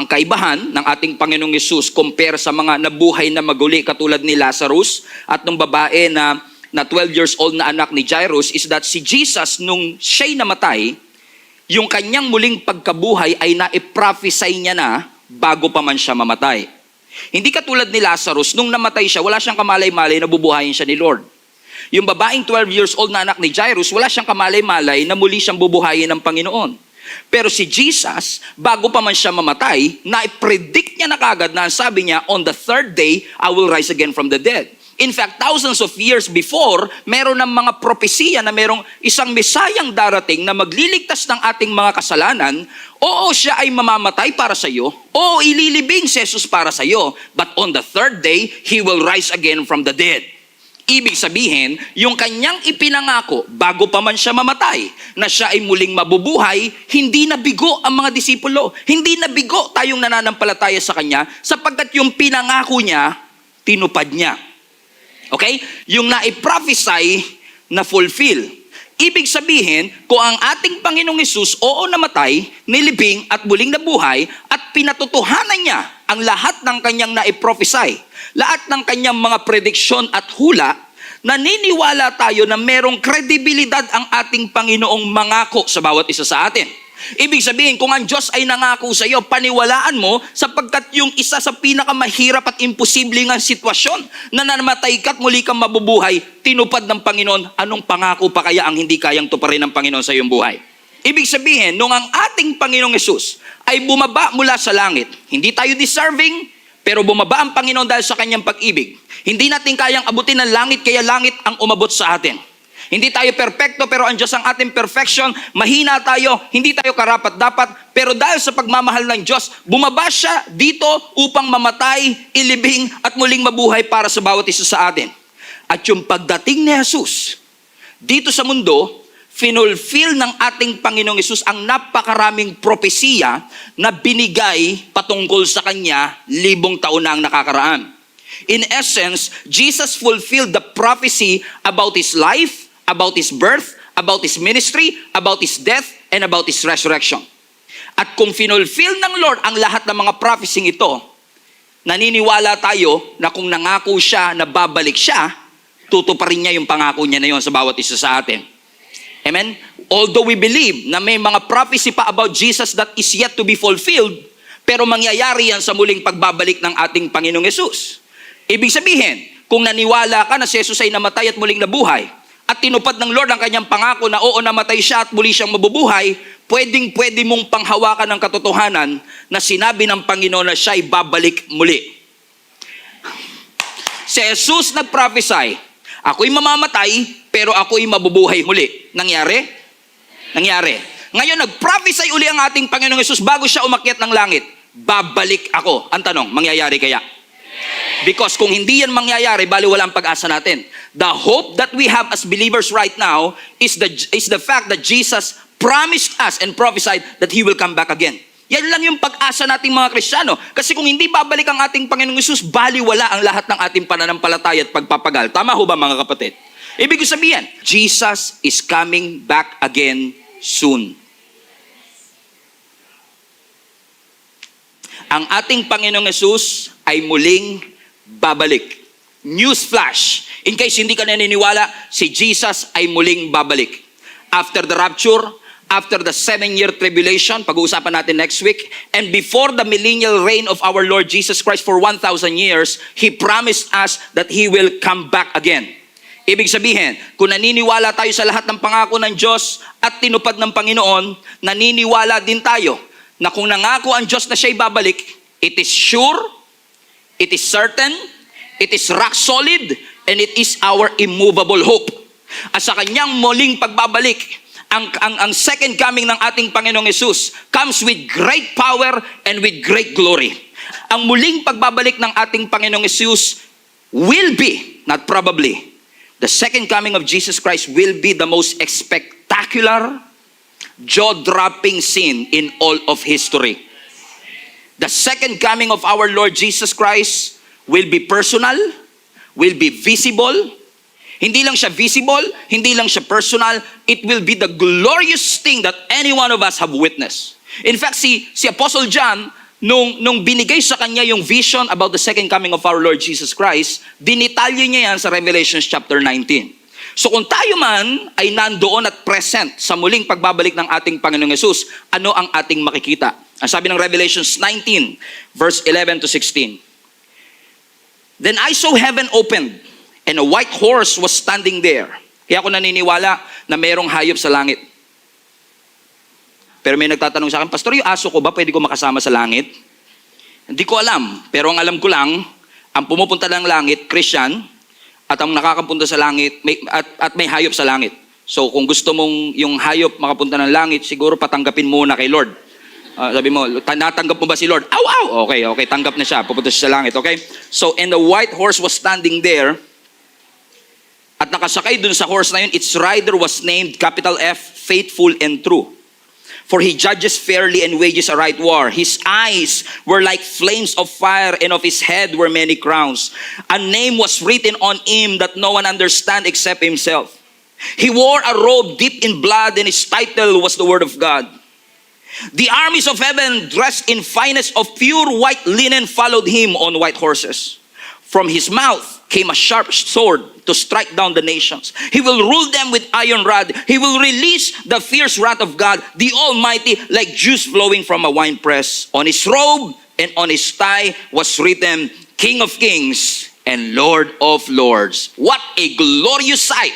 Ang kaibahan ng ating Panginoong Hesus compare sa mga nabuhay na maguli katulad ni Lazarus at ng babae na 12 years old na anak ni Jairus is that si Jesus, nung siya'y namatay, yung kanyang muling pagkabuhay ay na-prophesy niya na bago pa man siya mamatay. Hindi katulad ni Lazarus, nung namatay siya, wala siyang kamalay-malay na bubuhayin siya ni Lord. Yung babaeng 12 years old na anak ni Jairus, wala siyang kamalay-malay na muli siyang bubuhayin ng Panginoon. Pero si Jesus, bago pa man siya mamatay, na-predict niya na kagad na sabi niya, on the third day, I will rise again from the dead. In fact, thousands of years before, meron ng mga propesiya na merong isang Mesayang darating na magliligtas ng ating mga kasalanan. Oo, siya ay mamamatay para sa iyo. Oo, ililibing si Jesus para sa iyo. But on the third day, He will rise again from the dead. Ibig sabihin, yung kanyang ipinangako bago pa man siya mamatay, na siya ay muling mabubuhay, hindi nabigo ang mga disipulo. Hindi nabigo tayong nananampalataya sa kanya sapagkat yung pinangako niya, tinupad niya. Okay? Yung naiprophesy na fulfill. Ibig sabihin, kung ang ating Panginoong Hesus, oo namatay, nilibing at muling nabuhay, at pinatotohanan niya ang lahat ng kanyang naiprophesy, lahat ng kanyang mga prediksyon at hula, naniniwala tayo na merong kredibilidad ang ating Panginoong mangako sa bawat isa sa atin. Ibig sabihin, kung ang Diyos ay nangako sa iyo, paniwalaan mo sapagkat yung isa sa pinakamahirap at imposibleng ang sitwasyon na namatay ka at muli kang mabubuhay, tinupad ng Panginoon, anong pangako pa kaya ang hindi kayang tuparin ng Panginoon sa iyong buhay? Ibig sabihin, nung ang ating Panginoong Hesus ay bumaba mula sa langit, hindi tayo deserving, pero bumaba ang Panginoon dahil sa kanyang pag-ibig. Hindi natin kayang abutin ng langit, kaya langit ang umabot sa atin. Hindi tayo perfecto, pero ang Diyos ang ating perfection. Mahina tayo, hindi tayo karapat-dapat, pero dahil sa pagmamahal ng Diyos, bumaba siya dito upang mamatay, ilibing, at muling mabuhay para sa bawat isa sa atin. At yung pagdating ni Jesus dito sa mundo, finulfill ng ating Panginoong Hesus ang napakaraming propesiya na binigay patungkol sa Kanya 1,000 taon na ang nakakaraan. In essence, Jesus fulfilled the prophecy about His life, about His birth, about His ministry, about His death, and about His resurrection. At kung finulfill ng Lord ang lahat ng mga prophecy ito, naniniwala tayo na kung nangako siya na babalik siya, tutuparin niya yung pangako niya na yun sa bawat isa sa atin. Amen? Although we believe na may mga prophecy pa about Jesus that is yet to be fulfilled, pero mangyayari yan sa muling pagbabalik ng ating Panginoong Hesus. Ibig sabihin, kung naniwala ka na si Jesus ay namatay at muling nabuhay, at tinupad ng Lord ang kanyang pangako na oo, namatay siya at muli siyang mabubuhay, pwedeng-pwede mong panghawakan ng katotohanan na sinabi ng Panginoon na siya ay babalik muli. Si Jesus nag-prophesy, ako'y mamamatay, pero ako'y mabubuhay muli. Nangyari? Nangyari. Ngayon, nag-prophesy uli ang ating Panginoong Hesus bago siya umakyat ng langit. Babalik ako. Ang tanong, mangyayari kaya? Because kung hindi yan mangyayari, bali wala ang pag-asa natin. The hope that we have as believers right now is the fact that Jesus promised us and prophesied that He will come back again. Yan lang yung pag-asa nating mga Kristiyano. Kasi kung hindi babalik ang ating Panginoong Hesus, bali wala ang lahat ng ating pananampalataya at pagpapagal. Tama ho ba mga kapatid? Ibig sabihin, Jesus is coming back again soon. Ang ating Panginoong Hesus ay muling babalik. Newsflash. In case hindi ka naniniwala, si Jesus ay muling babalik. After the rapture, after the 7-year tribulation, pag-uusapan natin next week, and before the millennial reign of our Lord Jesus Christ for 1,000 years, He promised us that He will come back again. Ibig sabihin, kung naniniwala tayo sa lahat ng pangako ng Diyos at tinupad ng Panginoon, naniniwala din tayo na kung nangako ang Diyos na siya'y babalik, it is sure, it is certain, it is rock solid, and it is our immovable hope. At sa kanyang muling pagbabalik, ang second coming ng ating Panginoong Hesus comes with great power and with great glory. Ang muling pagbabalik ng ating Panginoong Hesus will be, not probably, the second coming of Jesus Christ will be the most spectacular, jaw-dropping scene in all of history. The second coming of our Lord Jesus Christ will be personal, will be visible. Hindi lang siya visible, hindi lang siya personal, it will be the glorious thing that any one of us have witnessed. In fact, si Apostle John, nung binigay sa kanya yung vision about the second coming of our Lord Jesus Christ, dinitalyo niya yan sa Revelation chapter 19. So kung tayo man ay nandoon at present sa muling pagbabalik ng ating Panginoong Yesus, ano ang ating makikita? Ang sabi ng Revelation 19, verse 11 to 16. Then I saw heaven opened, and a white horse was standing there. Kaya ako naniniwala na mayroong hayop sa langit. Pero may nagtatanong sa akin, Pastor, yung aso ko ba pwede ko makasama sa langit? Hindi ko alam. Pero ang alam ko lang, ang pumupunta ng langit, Christian, at ang nakakapunta sa langit, at may hayop sa langit. So kung gusto mong yung hayop makapunta ng langit, siguro patanggapin muna kay Lord. Sabi mo, natanggap mo ba si Lord? Aw, aw! Okay, tanggap na siya. Pupunta siya sa langit, okay? So, and the white horse was standing there, at nakasakay dun sa horse na yun, its rider was named, capital F, Faithful and True. For he judges fairly and wages a right war. His eyes were like flames of fire, and of his head were many crowns. A name was written on him that no one understand except himself. He wore a robe dipped in blood, and his title was the Word of God. The armies of heaven, dressed in finest of pure white linen, followed him on white horses. From his mouth came a sharp sword to strike down the nations. He will rule them with iron rod. He will release the fierce wrath of God, the Almighty, like juice flowing from a winepress. On his robe and on his thigh was written, King of Kings and Lord of Lords. What a glorious sight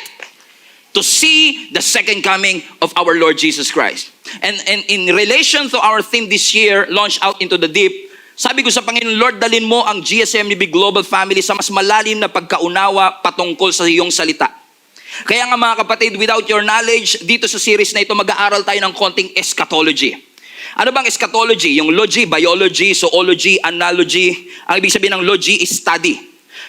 to see the second coming of our Lord Jesus Christ. And in relation to our theme this year, Launch Out into the Deep, sabi ko sa Panginoon, Lord, dalin mo ang GSMNB Global Family sa mas malalim na pagkaunawa patungkol sa iyong salita. Kaya nga mga kapatid, without your knowledge, dito sa series na ito, mag-aaral tayo ng konting eschatology. Ano bang eschatology? Yung logy, biology, zoology, analogy. Ang ibig sabihin ng logy is study.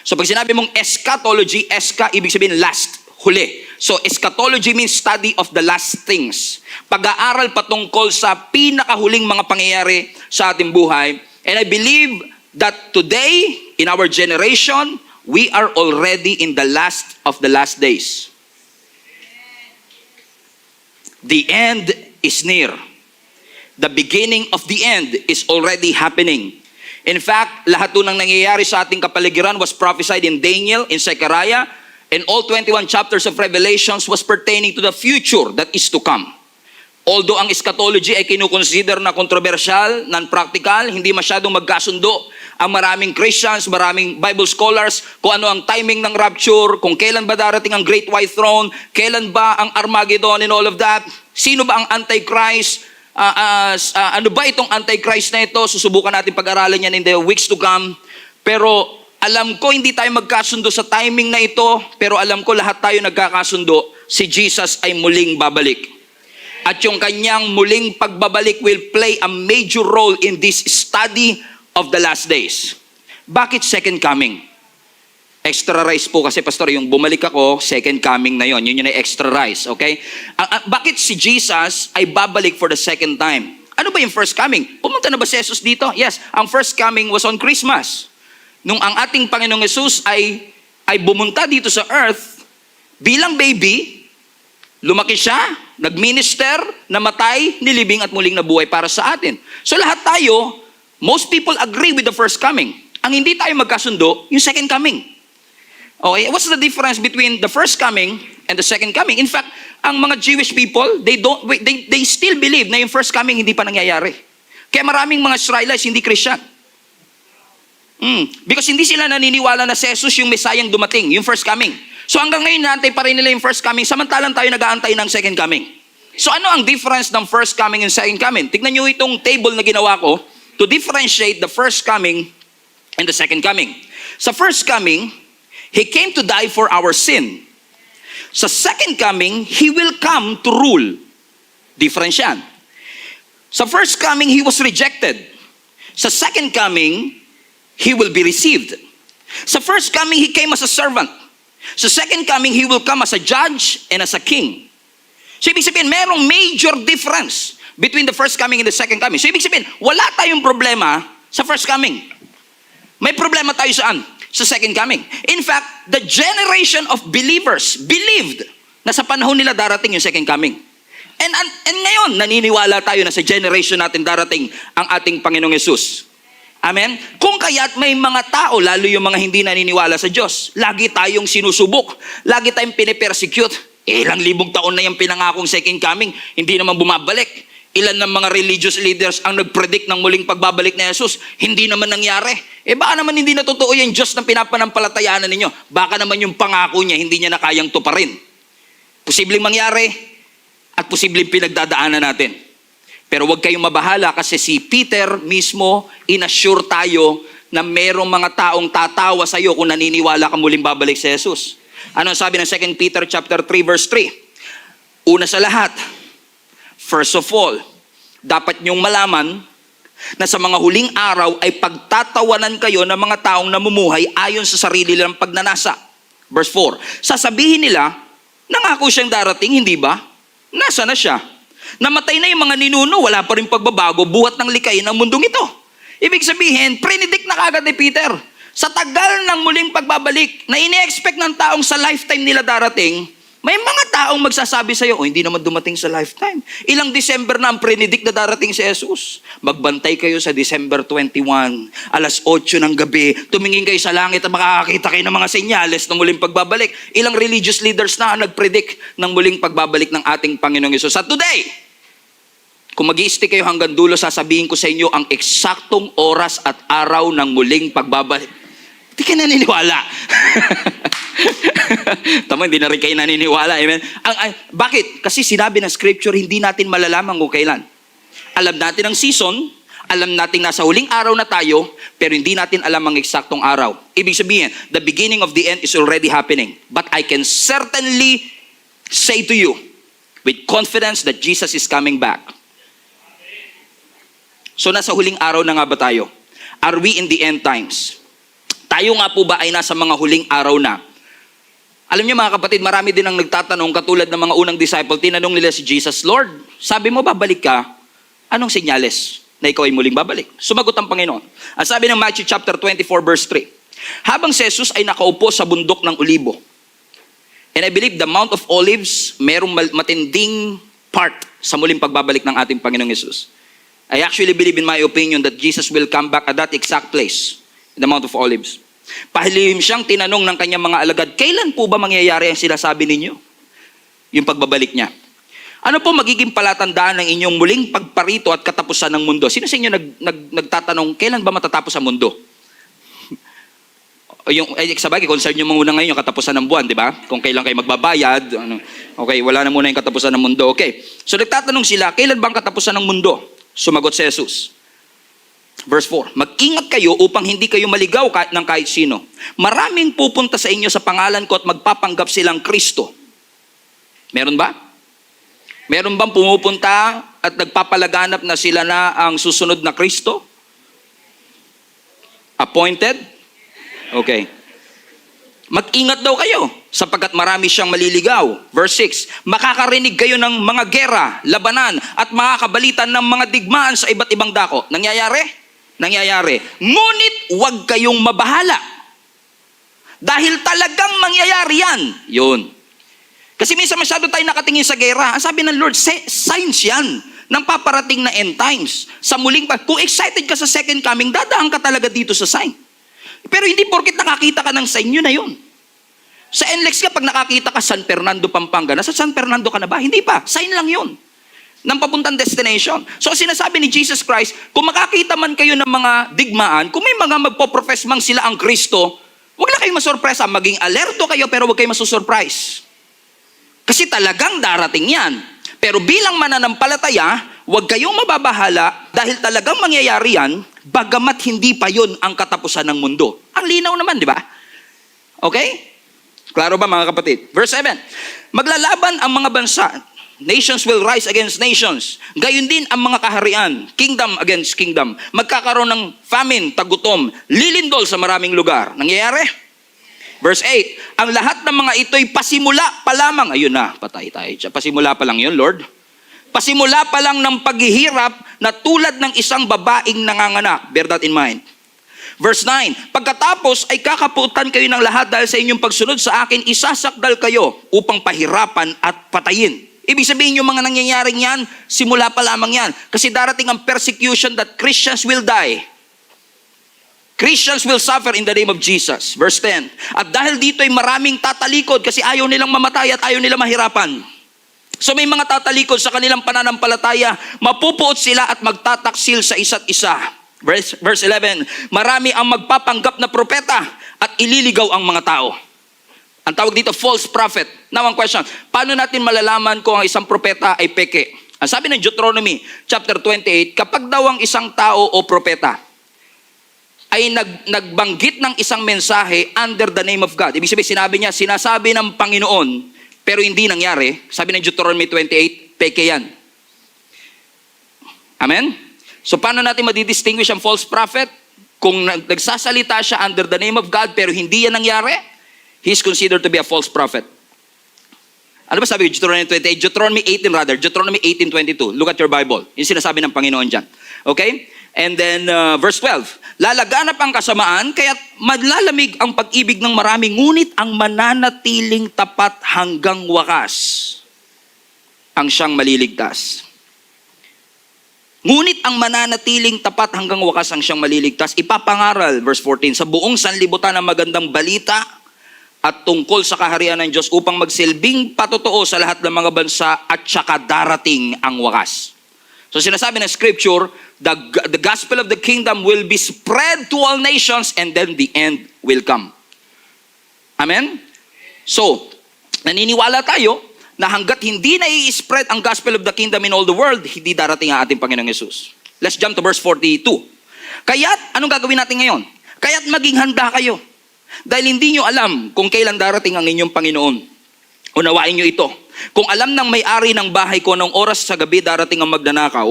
So pag sinabi mong eschatology, eska, ibig sabihin last, huli. So eschatology means study of the last things. Pag-aaral patungkol sa pinakahuling mga pangyayari sa ating buhay. And I believe that today, in our generation, we are already in the last of the last days. The end is near. The beginning of the end is already happening. In fact, lahat po ng nangyayari sa ating kapaligiran was prophesied in Daniel, in Zechariah, and all 21 chapters of Revelations was pertaining to the future that is to come. Although ang eschatology ay kinukonsider na controversial, non-practical, hindi masyadong magkasundo ang maraming Christians, maraming Bible scholars, kung ano ang timing ng rapture, kung kailan ba darating ang Great White Throne, kailan ba ang Armageddon and all of that, sino ba ang Antichrist, ano ba itong Antichrist na ito, susubukan natin pag-aralan yan in the weeks to come. Pero alam ko hindi tayo magkasundo sa timing na ito, pero alam ko lahat tayo nagkakasundo, si Jesus ay muling babalik. At yung kanyang muling pagbabalik will play a major role in this study of the last days. Bakit second coming? Extra rice po kasi, Pastor, yung bumalik ako, second coming na yon. Yun yung extra rice, okay? Bakit si Jesus ay babalik for the second time? Ano ba yung first coming? Pumunta na ba si Jesus dito? Yes, ang first coming was on Christmas. Nung ang ating Panginoong Jesus ay bumunta dito sa earth bilang baby, lumaki siya, nag-minister, namatay, nilibing at muling nabuhay para sa atin. So lahat tayo, most people agree with the first coming. Ang hindi tayo magkasundo, yung second coming. Okay, what's the difference between the first coming and the second coming? In fact, ang mga Jewish people, they still believe na yung first coming hindi pa nangyayari. Kaya maraming mga Israelites hindi Christian. Because hindi sila naniniwala na si Jesus yung Mesayang dumating, yung first coming. So hanggang ngayon, naantay pa rin nila yung first coming, samantalang tayo nag-aantay ng second coming. So ano ang difference ng first coming and second coming? Tignan nyo itong table na ginawa ko to differentiate the first coming and the second coming. Sa first coming, He came to die for our sin. Sa second coming, He will come to rule. Difference yan. Sa first coming, He was rejected. Sa second coming, He will be received. Sa first coming, He came as a servant. Sa second coming, He will come as a judge and as a king. So ibig sabihin, merong major difference between the first coming and the second coming. So ibig sabihin, wala tayong problema sa first coming. May problema tayo saan? Sa second coming. In fact, the generation of believers believed na sa panahon nila darating yung second coming. And ngayon, naniniwala tayo na sa generation natin darating ang ating Panginoong Yesus. Amen? Kung kaya't may mga tao, lalo yung mga hindi naniniwala sa Diyos, lagi tayong sinusubok, lagi tayong pinipersecute. Ilang libong taon na yung pinangakong second coming, hindi naman bumabalik. Ilan ng mga religious leaders ang nag-predict ng muling pagbabalik ni Jesus, hindi naman nangyari. Baka naman hindi na totoo yung Diyos ng pinapanampalatayaan ninyo. Baka naman yung pangako niya, hindi niya na kayang tuparin. Posibleng mangyari at posibleng pinagdadaanan natin. Pero huwag kayong mabahala kasi si Peter mismo inassure tayo na merong mga taong tatawa sa iyo kung naniniwala ka muling babalik si Jesus. Ano sabi ng 2 Peter chapter 3 verse 3? Una sa lahat, first of all, dapat niyong malaman na sa mga huling araw ay pagtatawanan kayo ng mga taong namumuhay ayon sa sarili nilang pagnanasa. Verse 4, sasabihin nila, nangako siyang darating, hindi ba? Nasa na siya? Namatay na yung mga ninuno, wala pa rin pagbabago, buhat ng likay ng mundong ito. Ibig sabihin, predict na kagad ni Peter. Sa tagal ng muling pagbabalik, na ini-expect ng taong sa lifetime nila darating, may mga taong magsasabi sa'yo, hindi naman dumating sa lifetime. Ilang December na ang predict na darating si Jesus. Magbantay kayo sa December 21, alas 8 ng gabi, tumingin kayo sa langit at makakakita kayo ng mga senyales ng muling pagbabalik. Ilang religious leaders na ang nag-predict ng muling pagbabalik ng ating Panginoong Hesus. At today, kung mag-i-stick kayo hanggang dulo, sasabihin ko sa inyo ang eksaktong oras at araw ng muling pagbabalik. Hindi ka naniniwala. Tama, hindi na rin kayo naniniwala. Amen? Bakit? Kasi sinabi ng scripture, hindi natin malalaman kung kailan. Alam natin ang season, alam natin nasa huling araw na tayo, pero hindi natin alam ang eksaktong araw. Ibig sabihin, the beginning of the end is already happening. But I can certainly say to you, with confidence that Jesus is coming back. So nasa huling araw na nga ba tayo? Are we in the end times? Tayo nga po ba ay nasa mga huling araw na? Alam niyo mga kapatid, marami din ang nagtatanong katulad ng mga unang disciple, tinanong nila si Jesus, Lord, sabi mo babalik ka, anong senyales na ikaw ay muling babalik? Sumagot ang Panginoon. Ang sabi ng Matthew chapter 24 verse 3, habang si Jesus ay nakaupo sa bundok ng Olibo, and I believe the Mount of Olives, merong matinding part sa muling pagbabalik ng ating Panginoong Hesus. I actually believe in my opinion that Jesus will come back at that exact place, in the Mount of Olives. Pahilihim siyang tinanong ng kanyang mga alagad, kailan po ba mangyayari ang sinasabi ninyo? Yung pagbabalik niya. Ano po magiging palatandaan ng inyong muling pagparito at katapusan ng mundo? Sino sa inyo nagtatanong, kailan ba matatapos ang mundo? Sabagay, concern nyo muna ngayon yung katapusan ng buwan, di ba? Kung kailan kayo magbabayad. Okay, wala na muna yung katapusan ng mundo. Okay, so nagtatanong sila, kailan ba ang katapusan ng mundo? Sumagot si Jesus. Verse 4, mag-ingat kayo upang hindi kayo maligaw ng kahit sino. Maraming pupunta sa inyo sa pangalan ko at magpapanggap silang Kristo. Meron ba? Meron bang pumupunta at nagpapalaganap na sila na ang susunod na Kristo? Appointed? Okay. Mag-ingat daw kayo sapagkat marami siyang maliligaw. Verse 6, makakarinig kayo ng mga gera, labanan at makakabalitan ng mga digmaan sa iba't ibang dako. Nangyayari? Nangyayari. Ngunit huwag kayong mabahala. Dahil talagang mangyayari yan. Yun. Kasi minsan masyado tayo nakatingin sa gera. Ang sabi ng Lord, signs yan ng paparating na end times. Sa muling kung excited ka sa second coming, dadaan ka talaga dito sa sign. Pero hindi porket nakakita ka ng sign, yun na yun. Sa NLEX ka, pag nakakita ka San Fernando, Pampanga, nasa San Fernando ka na ba? Hindi pa. Sign lang yun ng papuntang destination. So sinasabi ni Jesus Christ, kung makakita man kayo ng mga digmaan, kung may mga magpo-profess mang sila ang Kristo, huwag na kayong masurpresa. Maging alerto kayo pero huwag kayong masusurprise. Kasi talagang darating yan. Pero bilang mananampalataya, huwag kayong mababahala dahil talagang mangyayari yan, bagamat hindi pa yun ang katapusan ng mundo. Ang linaw naman, di ba? Okay? Klaro ba mga kapatid? Verse 7, maglalaban ang mga bansa. Nations will rise against nations. Gayon din ang mga kaharian. Kingdom against kingdom. Magkakaroon ng famine, tagutom, lilindol sa maraming lugar. Nangyayari? Verse 8, ang lahat ng mga ito'y pasimula pa lamang. Ayun na, patay tayo. Pasimula pa lang yun, Lord. Pasimula pa lang ng paghihirap na tulad ng isang babaeng nanganganak. Bear that in mind. Verse 9, pagkatapos ay kakaputan kayo ng lahat dahil sa inyong pagsunod sa akin, isasakdal kayo upang pahirapan at patayin. Ibig sabihin yung mga nangyayaring yan, simula pa lamang yan. Kasi darating ang persecution that Christians will die. Christians will suffer in the name of Jesus. Verse 10. At dahil dito ay maraming tatalikod kasi ayaw nilang mamatay at ayaw nilang mahirapan. So may mga tatalikod sa kanilang pananampalataya, mapupuot sila at magtataksil sa isa't isa. Verse 11. Marami ang magpapanggap na propeta at ililigaw ang mga tao. Ang tawag dito, false prophet. Now, ang question, paano natin malalaman kung ang isang propeta ay peke? Ang sabi ng Deuteronomy chapter 28, kapag daw ang isang tao o propeta ay nagbanggit ng isang mensahe under the name of God. Ibig sabihin, sinasabi ng Panginoon, pero hindi nangyari. Sabi ng Deuteronomy 28, peke yan. Amen? So, paano natin madidistinguish ang false prophet? Kung nagsasalita siya under the name of God, pero hindi yan nangyari, he's considered to be a false prophet. Ano ba sabi ng Deuteronomy 28? Deuteronomy 18:22. Look at your Bible. Yung sinasabi ng Panginoon dyan. Okay? And then, verse 12. Lalaganap ang kasamaan, kaya't madlalamig ang pag-ibig ng marami, ngunit ang mananatiling tapat hanggang wakas ang siyang maliligtas. Ngunit ang mananatiling tapat hanggang wakas ang siyang maliligtas, ipapangaral, verse 14, sa buong sanlibutan ng magandang balita at tungkol sa kaharian ng Diyos upang magsilbing patotoo sa lahat ng mga bansa at saka darating ang wakas. So sinasabi ng scripture, the gospel of the kingdom will be spread to all nations and then the end will come. Amen? So, naniniwala tayo na hanggat hindi na i-spread ang gospel of the kingdom in all the world, hindi darating ang ating Panginoong Yesus. Let's jump to verse 42. Kaya't, anong gagawin natin ngayon? Kaya't maging handa kayo. Dahil hindi nyo alam kung kailan darating ang inyong Panginoon. Unawain nyo ito. Kung alam ng may-ari ng bahay ko nung oras sa gabi darating ang magnanakaw,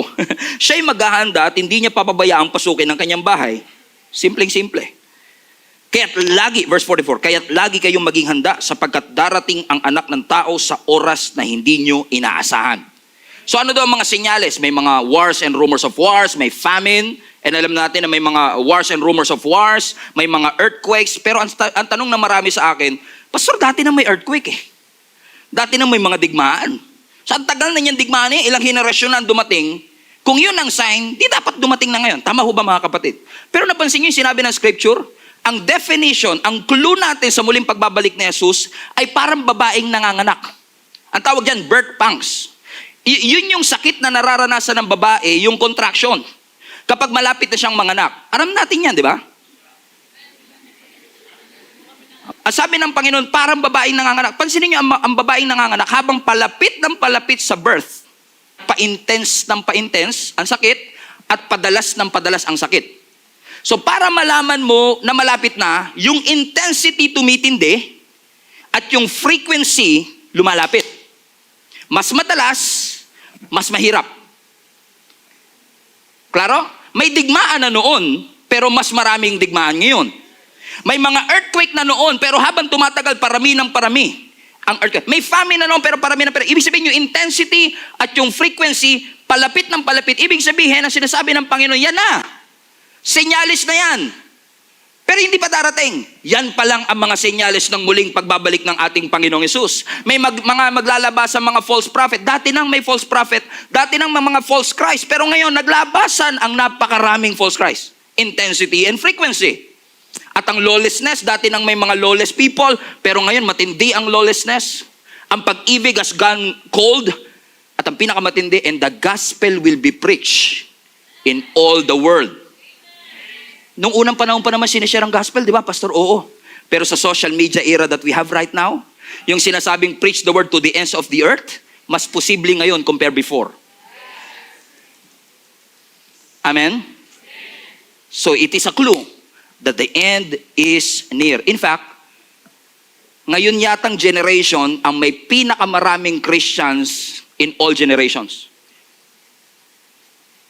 siya'y maghahanda at hindi niya papabayaang pasukin ang kanyang bahay. Simpleng-simple. Kaya't lagi, verse 44, kaya't lagi kayong maging handa sapagkat darating ang anak ng tao sa oras na hindi nyo inaasahan. So ano daw ang mga senyales? May mga wars and rumors of wars, may famine, and alam natin na may mga wars and rumors of wars, may mga earthquakes, pero ang tanong na marami sa akin, Pastor, dati na may earthquake eh. Dati na may mga digmaan. Sa tagal na niyang digmaan eh, ilang henerasyon na dumating, kung yun ang sign, di dapat dumating na ngayon. Tama ho ba mga kapatid? Pero napansin niyo yung sinabi ng scripture, ang definition, ang clue natin sa muling pagbabalik ni Jesus ay parang babaeng nanganganak. Ang tawag dyan, birth pangs. Yun yung sakit na nararanasan ng babae, yung contraction. Kapag malapit na siyang manganak. Alam natin yan, di ba? Ang sabi ng Panginoon, parang babaeng nanganganak. Pansinin niyo ang babaeng nanganganak, habang palapit ng palapit sa birth, pa-intense ng pa-intense ang sakit, at padalas ng padalas ang sakit. So para malaman mo na malapit na, yung intensity tumitindi, at yung frequency lumalapit. Mas madalas, mas mahirap. Klaro? May digmaan na noon, pero mas maraming digmaan ngayon. May mga earthquake na noon, pero habang tumatagal, parami ng parami ang earthquake. May famine na noon, pero parami ng parami. Ibig sabihin, yung intensity at yung frequency, palapit ng palapit. Ibig sabihin, ang sinasabi ng Panginoon, yan na. Senyalis na yan. Pero hindi pa darating. Yan pa lang ang mga senyalis ng muling pagbabalik ng ating Panginoong Yesus. May mga maglalabas sa mga false prophet. Dati nang may false prophet, dati nang may mga false Christ. Pero ngayon, naglabasan ang napakaraming false Christ. Intensity and frequency. At ang lawlessness, dati nang may mga lawless people, pero ngayon matindi ang lawlessness. Ang pag-ibig has gone cold. At ang pinakamatindi, and the gospel will be preached in all the world. Nung unang panahon pa naman sinishare ang gospel, di ba, Pastor? Oo. Pero sa social media era that we have right now, yung sinasabing preach the word to the ends of the earth, mas posible ngayon compare before. Amen? So it is a clue that the end is near. In fact, ngayon yatang generation ang may pinakamaraming Christians in all generations.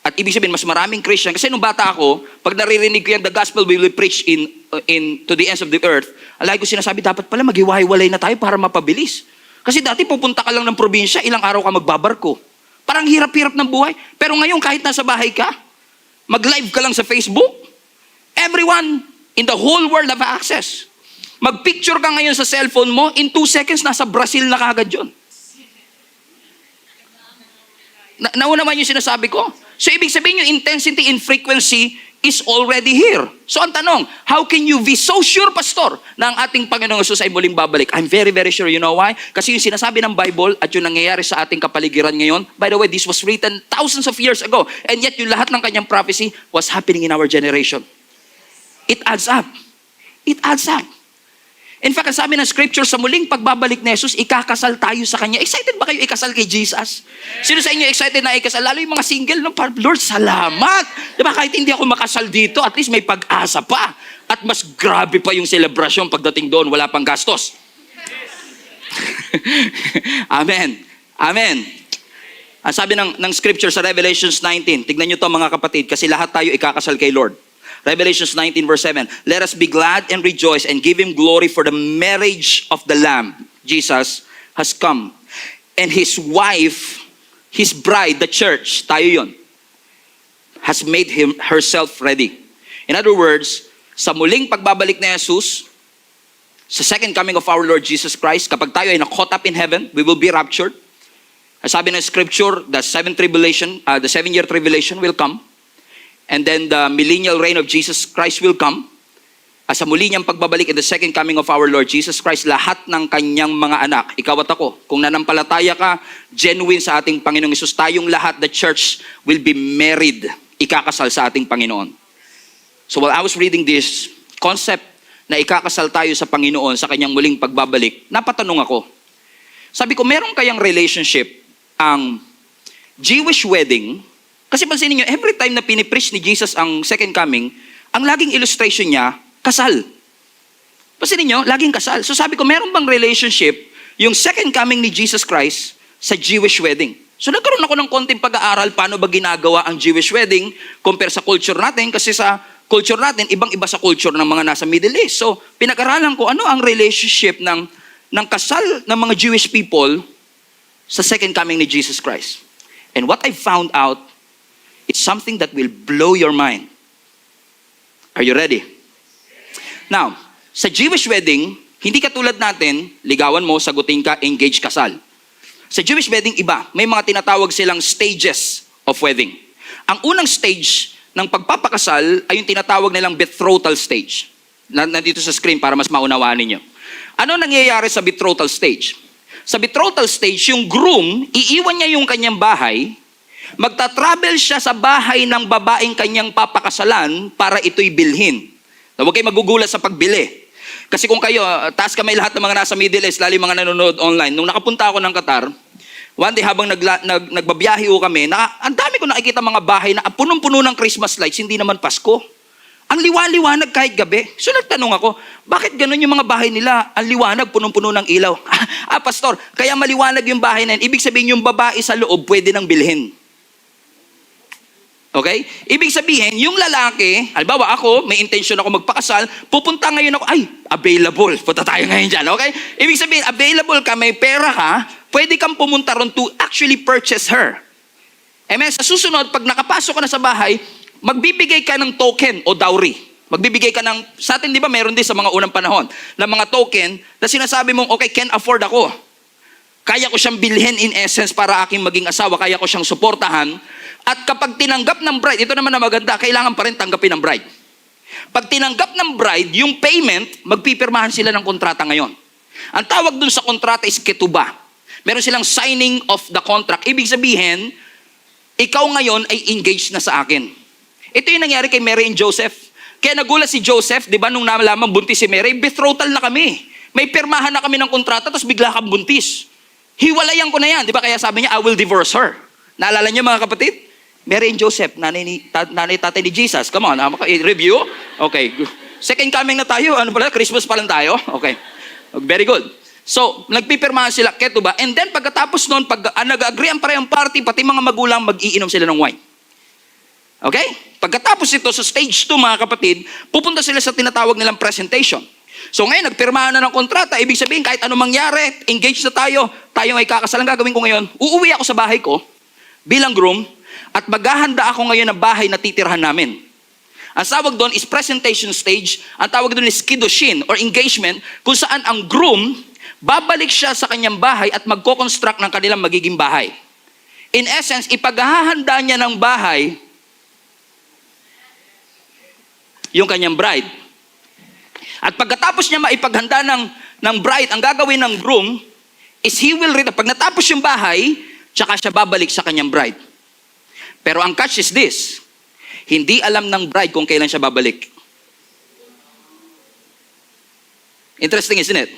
At ibig sabihin, mas maraming Christian. Kasi nung bata ako, pag naririnig ko yan, the gospel will be preached in to the ends of the earth, alay ko sinasabi, dapat pala maghiwa-hiwalay na tayo para mapabilis. Kasi dati pupunta ka lang ng probinsya, ilang araw ka magbabarko. Parang hirap-hirap ng buhay. Pero ngayon, kahit nasa bahay ka, mag-live ka lang sa Facebook, everyone in the whole world have access. Mag-picture ka ngayon sa cellphone mo, in 2 seconds, nasa Brazil na kagad yun. Nauna man yung sinasabi ko, So ibig sabihin yung intensity and frequency is already here. So ang tanong, how can you be so sure, Pastor, na ang ating Panginoong Jesus ay muling babalik? I'm very, very sure. You know why? Kasi yung sinasabi ng Bible at yung nangyayari sa ating kapaligiran ngayon, by the way, this was written thousands of years ago. And yet yung lahat ng kanyang prophecy was happening in our generation. It adds up. It adds up. In fact, ang sabi ng scripture, sa muling pagbabalik ni Jesus, ikakasal tayo sa Kanya. Excited ba kayo ikasal kay Jesus? Sino sa inyo excited na ikasal? Lalo yung mga single, no? Lord, salamat! Diba, kahit hindi ako makasal dito, at least may pag-asa pa. At mas grabe pa yung celebration pagdating doon, wala pang gastos. Amen. Amen. Ang sabi ng scripture sa Revelations 19, tignan nyo to mga kapatid, kasi lahat tayo ikakasal kay Lord. Revelations 19 verse 7. Let us be glad and rejoice and give Him glory, for the marriage of the Lamb, Jesus, has come. And His wife, His bride, the church, tayo yun, has made herself ready. In other words, sa muling pagbabalik ni Jesus, sa second coming of our Lord Jesus Christ, kapag tayo ay na-caught up in heaven, we will be raptured. Sabi ng scripture, the 7-year tribulation will come. And then the millennial reign of Jesus Christ will come. Sa muli niyang pagbabalik in the second coming of our Lord Jesus Christ, lahat ng kanyang mga anak, ikaw at ako, kung nanampalataya ka, genuine sa ating Panginoong Hesus, tayong lahat, the church will be married, ikakasal sa ating Panginoon. So while I was reading this concept na ikakasal tayo sa Panginoon sa kanyang muling pagbabalik, napatanong ako. Sabi ko, meron kayang relationship ang Jewish wedding? Kasi pansinin nyo, every time na pinipreach ni Jesus ang second coming, ang laging illustration niya, kasal. Pansinin nyo, laging kasal. So sabi ko, meron bang relationship yung second coming ni Jesus Christ sa Jewish wedding? So nagkaroon ako ng konting pag-aaral paano ba ginagawa ang Jewish wedding compare sa culture natin, kasi sa culture natin, ibang-iba sa culture ng mga nasa Middle East. So pinag-aralan ko ano ang relationship ng kasal ng mga Jewish people sa second coming ni Jesus Christ. And what I found out, it's something that will blow your mind. Are you ready? Now, sa Jewish wedding, hindi katulad natin, ligawan mo, sagutin ka, engage, kasal. Sa Jewish wedding, iba. May mga tinatawag silang stages of wedding. Ang unang stage ng pagpapakasal ay yung tinatawag nilang betrothal stage. Nandito sa screen para mas maunawaan ninyo. Ano nangyayari sa betrothal stage? Sa betrothal stage, yung groom, iiwan niya yung kanyang bahay, magta-travel siya sa bahay ng babaeng kanyang papakasalan para ito'y bilhin. Huwag kayo magugulat sa pagbili. Kasi kung kayo, taas kamay lahat ng mga nasa Middle East, lalo yung mga nanonood online. Nung nakapunta ako ng Qatar, one day habang nagbabiyahe ko kami, ang dami ko nakikita mga bahay na punong-puno ng Christmas lights, hindi naman Pasko. Ang liwanag kahit gabi. So nagtanong ako, bakit ganun yung mga bahay nila? Ang liwanag, punong-puno ng ilaw. Pastor, kaya maliwanag yung bahay na yun. Ibig sabihin yung babae sa loob, pwede nang bilhin. Okay? Ibig sabihin, yung lalaki, halimbawa ako, may intention ako magpakasal, pupunta ngayon ako, available. Punta tayo ngayon dyan, okay? Ibig sabihin, available ka, may pera ka, pwede kang pumunta ron to actually purchase her. Amen? Sa susunod, pag nakapasok ka na sa bahay, magbibigay ka ng token o dowry. Magbibigay ka ng, sa atin di ba meron din sa mga unang panahon, na mga token na sinasabi mong, okay, can afford ako. Kaya ko siyang bilhin in essence para aking maging asawa, kaya ko siyang suportahan. At kapag tinanggap ng bride, ito naman na maganda, kailangan pa rin tanggapin ng bride. Pag tinanggap ng bride, yung payment, magpipirmahan sila ng kontrata ngayon. Ang tawag dun sa kontrata is ketubah. Meron silang signing of the contract. Ibig sabihin, ikaw ngayon ay engaged na sa akin. Ito yung nangyari kay Mary and Joseph. Kaya nagulat si Joseph, di ba, nung nalaman buntis si Mary, betrothal na kami. May pirmahan na kami ng kontrata, tapos bigla kang buntis. Hiwalayan ko na yan. Di ba kaya sabi niya, I will divorce her. Naalala niyo mga kapatid? Mary and Joseph, nanay tatay ni Jesus. Come on, review. Okay. Second coming na tayo. Ano pala? Christmas pa lang tayo. Okay. Very good. So, nagpipirmahan sila, ketubah. And then, pagkatapos nun, pag nag-agree ang parehong party, pati mga magulang, mag-iinom sila ng wine. Okay? Pagkatapos ito, sa stage 2, mga kapatid, pupunta sila sa tinatawag nilang presentation. So ngayon, nagpirmahan na ng kontrata. Ibig sabihin, kahit anong mangyari, engaged na tayo ay kakasal. Ang gagawin ko ngayon, uuwi ako sa bahay ko, bilang groom, at maghahanda ako ngayon ng bahay na titirhan namin. Ang tawag doon is presentation stage. Ang tawag doon is kiddushin or engagement, kung saan ang groom, babalik siya sa kanyang bahay at magko-construct ng kanilang magiging bahay. In essence, ipaghahanda niya ng bahay yung kanyang bride. At pagkatapos niya maipaghanda ng bride, ang gagawin ng groom is he will return. Pag natapos yung bahay, tsaka siya babalik sa kanyang bride. Pero ang catch is this, hindi alam ng bride kung kailan siya babalik. Interesting, isn't it?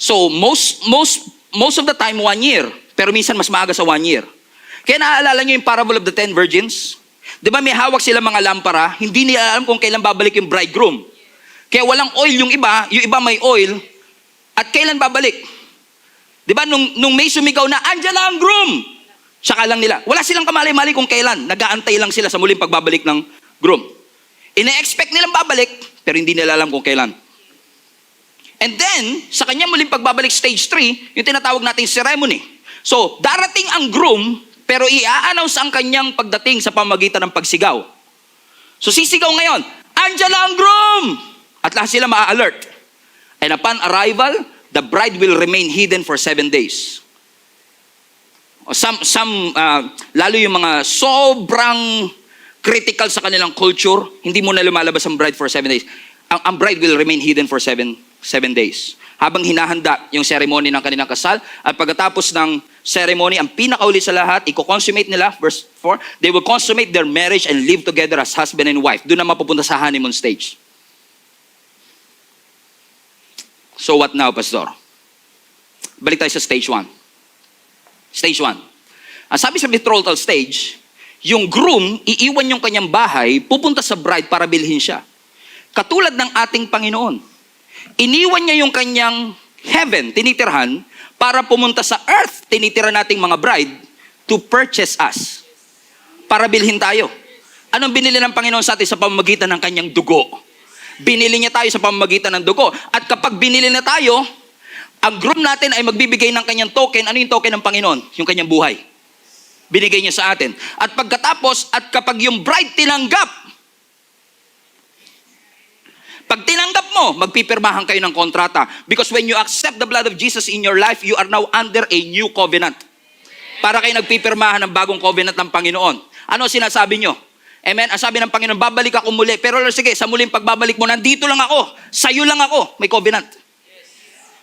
So, most of the time, 1 year. Pero minsan mas maaga sa 1 year. Kaya naaalala niyo yung parable of the 10 virgins? Di ba may hawak sila mga lampara, hindi nila alam kung kailan babalik yung bridegroom. Kaya walang oil yung iba may oil, at kailan babalik? Di ba nung may sumigaw na, andyan na ang groom! Tsaka lang nila. Wala silang kamali-mali kung kailan. Nag-aantay lang sila sa muling pagbabalik ng groom. Ine-expect nilang babalik, pero hindi nila alam kung kailan. And then, sa kanya muling pagbabalik stage 3, yung tinatawag nating ceremony. So, darating ang groom, pero i-announce ang kanyang pagdating sa pamamagitan ng pagsigaw. So, sisigaw ngayon, andyan na ang groom! At lahat sila ma-alert. And upon arrival, the bride will remain hidden for 7 days. Lalo yung mga sobrang critical sa kanilang culture, hindi mo na lumalabas ang bride for 7 days. Ang bride will remain hidden for 7 days. Habang hinahanda yung ceremony ng kanilang kasal, at pagkatapos ng ceremony, ang pinakauli sa lahat, i-consummate nila, verse 4, they will consummate their marriage and live together as husband and wife. Doon na mapupunta sa honeymoon stage. So what now, Pastor? Balik tayo sa stage 1. Stage 1. Ang sabi sa betrothal stage, yung groom, iiwan yung kanyang bahay, pupunta sa bride para bilhin siya. Katulad ng ating Panginoon. Iniwan niya yung kanyang heaven, tinitirhan, para pumunta sa earth, tinitira nating mga bride, to purchase us. Para bilhin tayo. Anong binili ng Panginoon sa atin sa pamamagitan ng kanyang dugo? Binili niya tayo sa pamamagitan ng dugo. At kapag binili na tayo, ang groom natin ay magbibigay ng kanyang token. Ano yung token ng Panginoon? Yung kanyang buhay. Binigay niya sa atin. At pagkatapos, at kapag yung bride tinanggap, pag tinanggap mo, magpipirmahan kayo ng kontrata. Because when you accept the blood of Jesus in your life, you are now under a new covenant. Para kayo nagpipirmahan ng bagong covenant ng Panginoon. Ano sinasabi nyo? Amen? Ang sabi ng Panginoon, babalik ako muli. Pero sige, sa muling pagbabalik mo, nandito lang ako. Sa'yo lang ako. May covenant.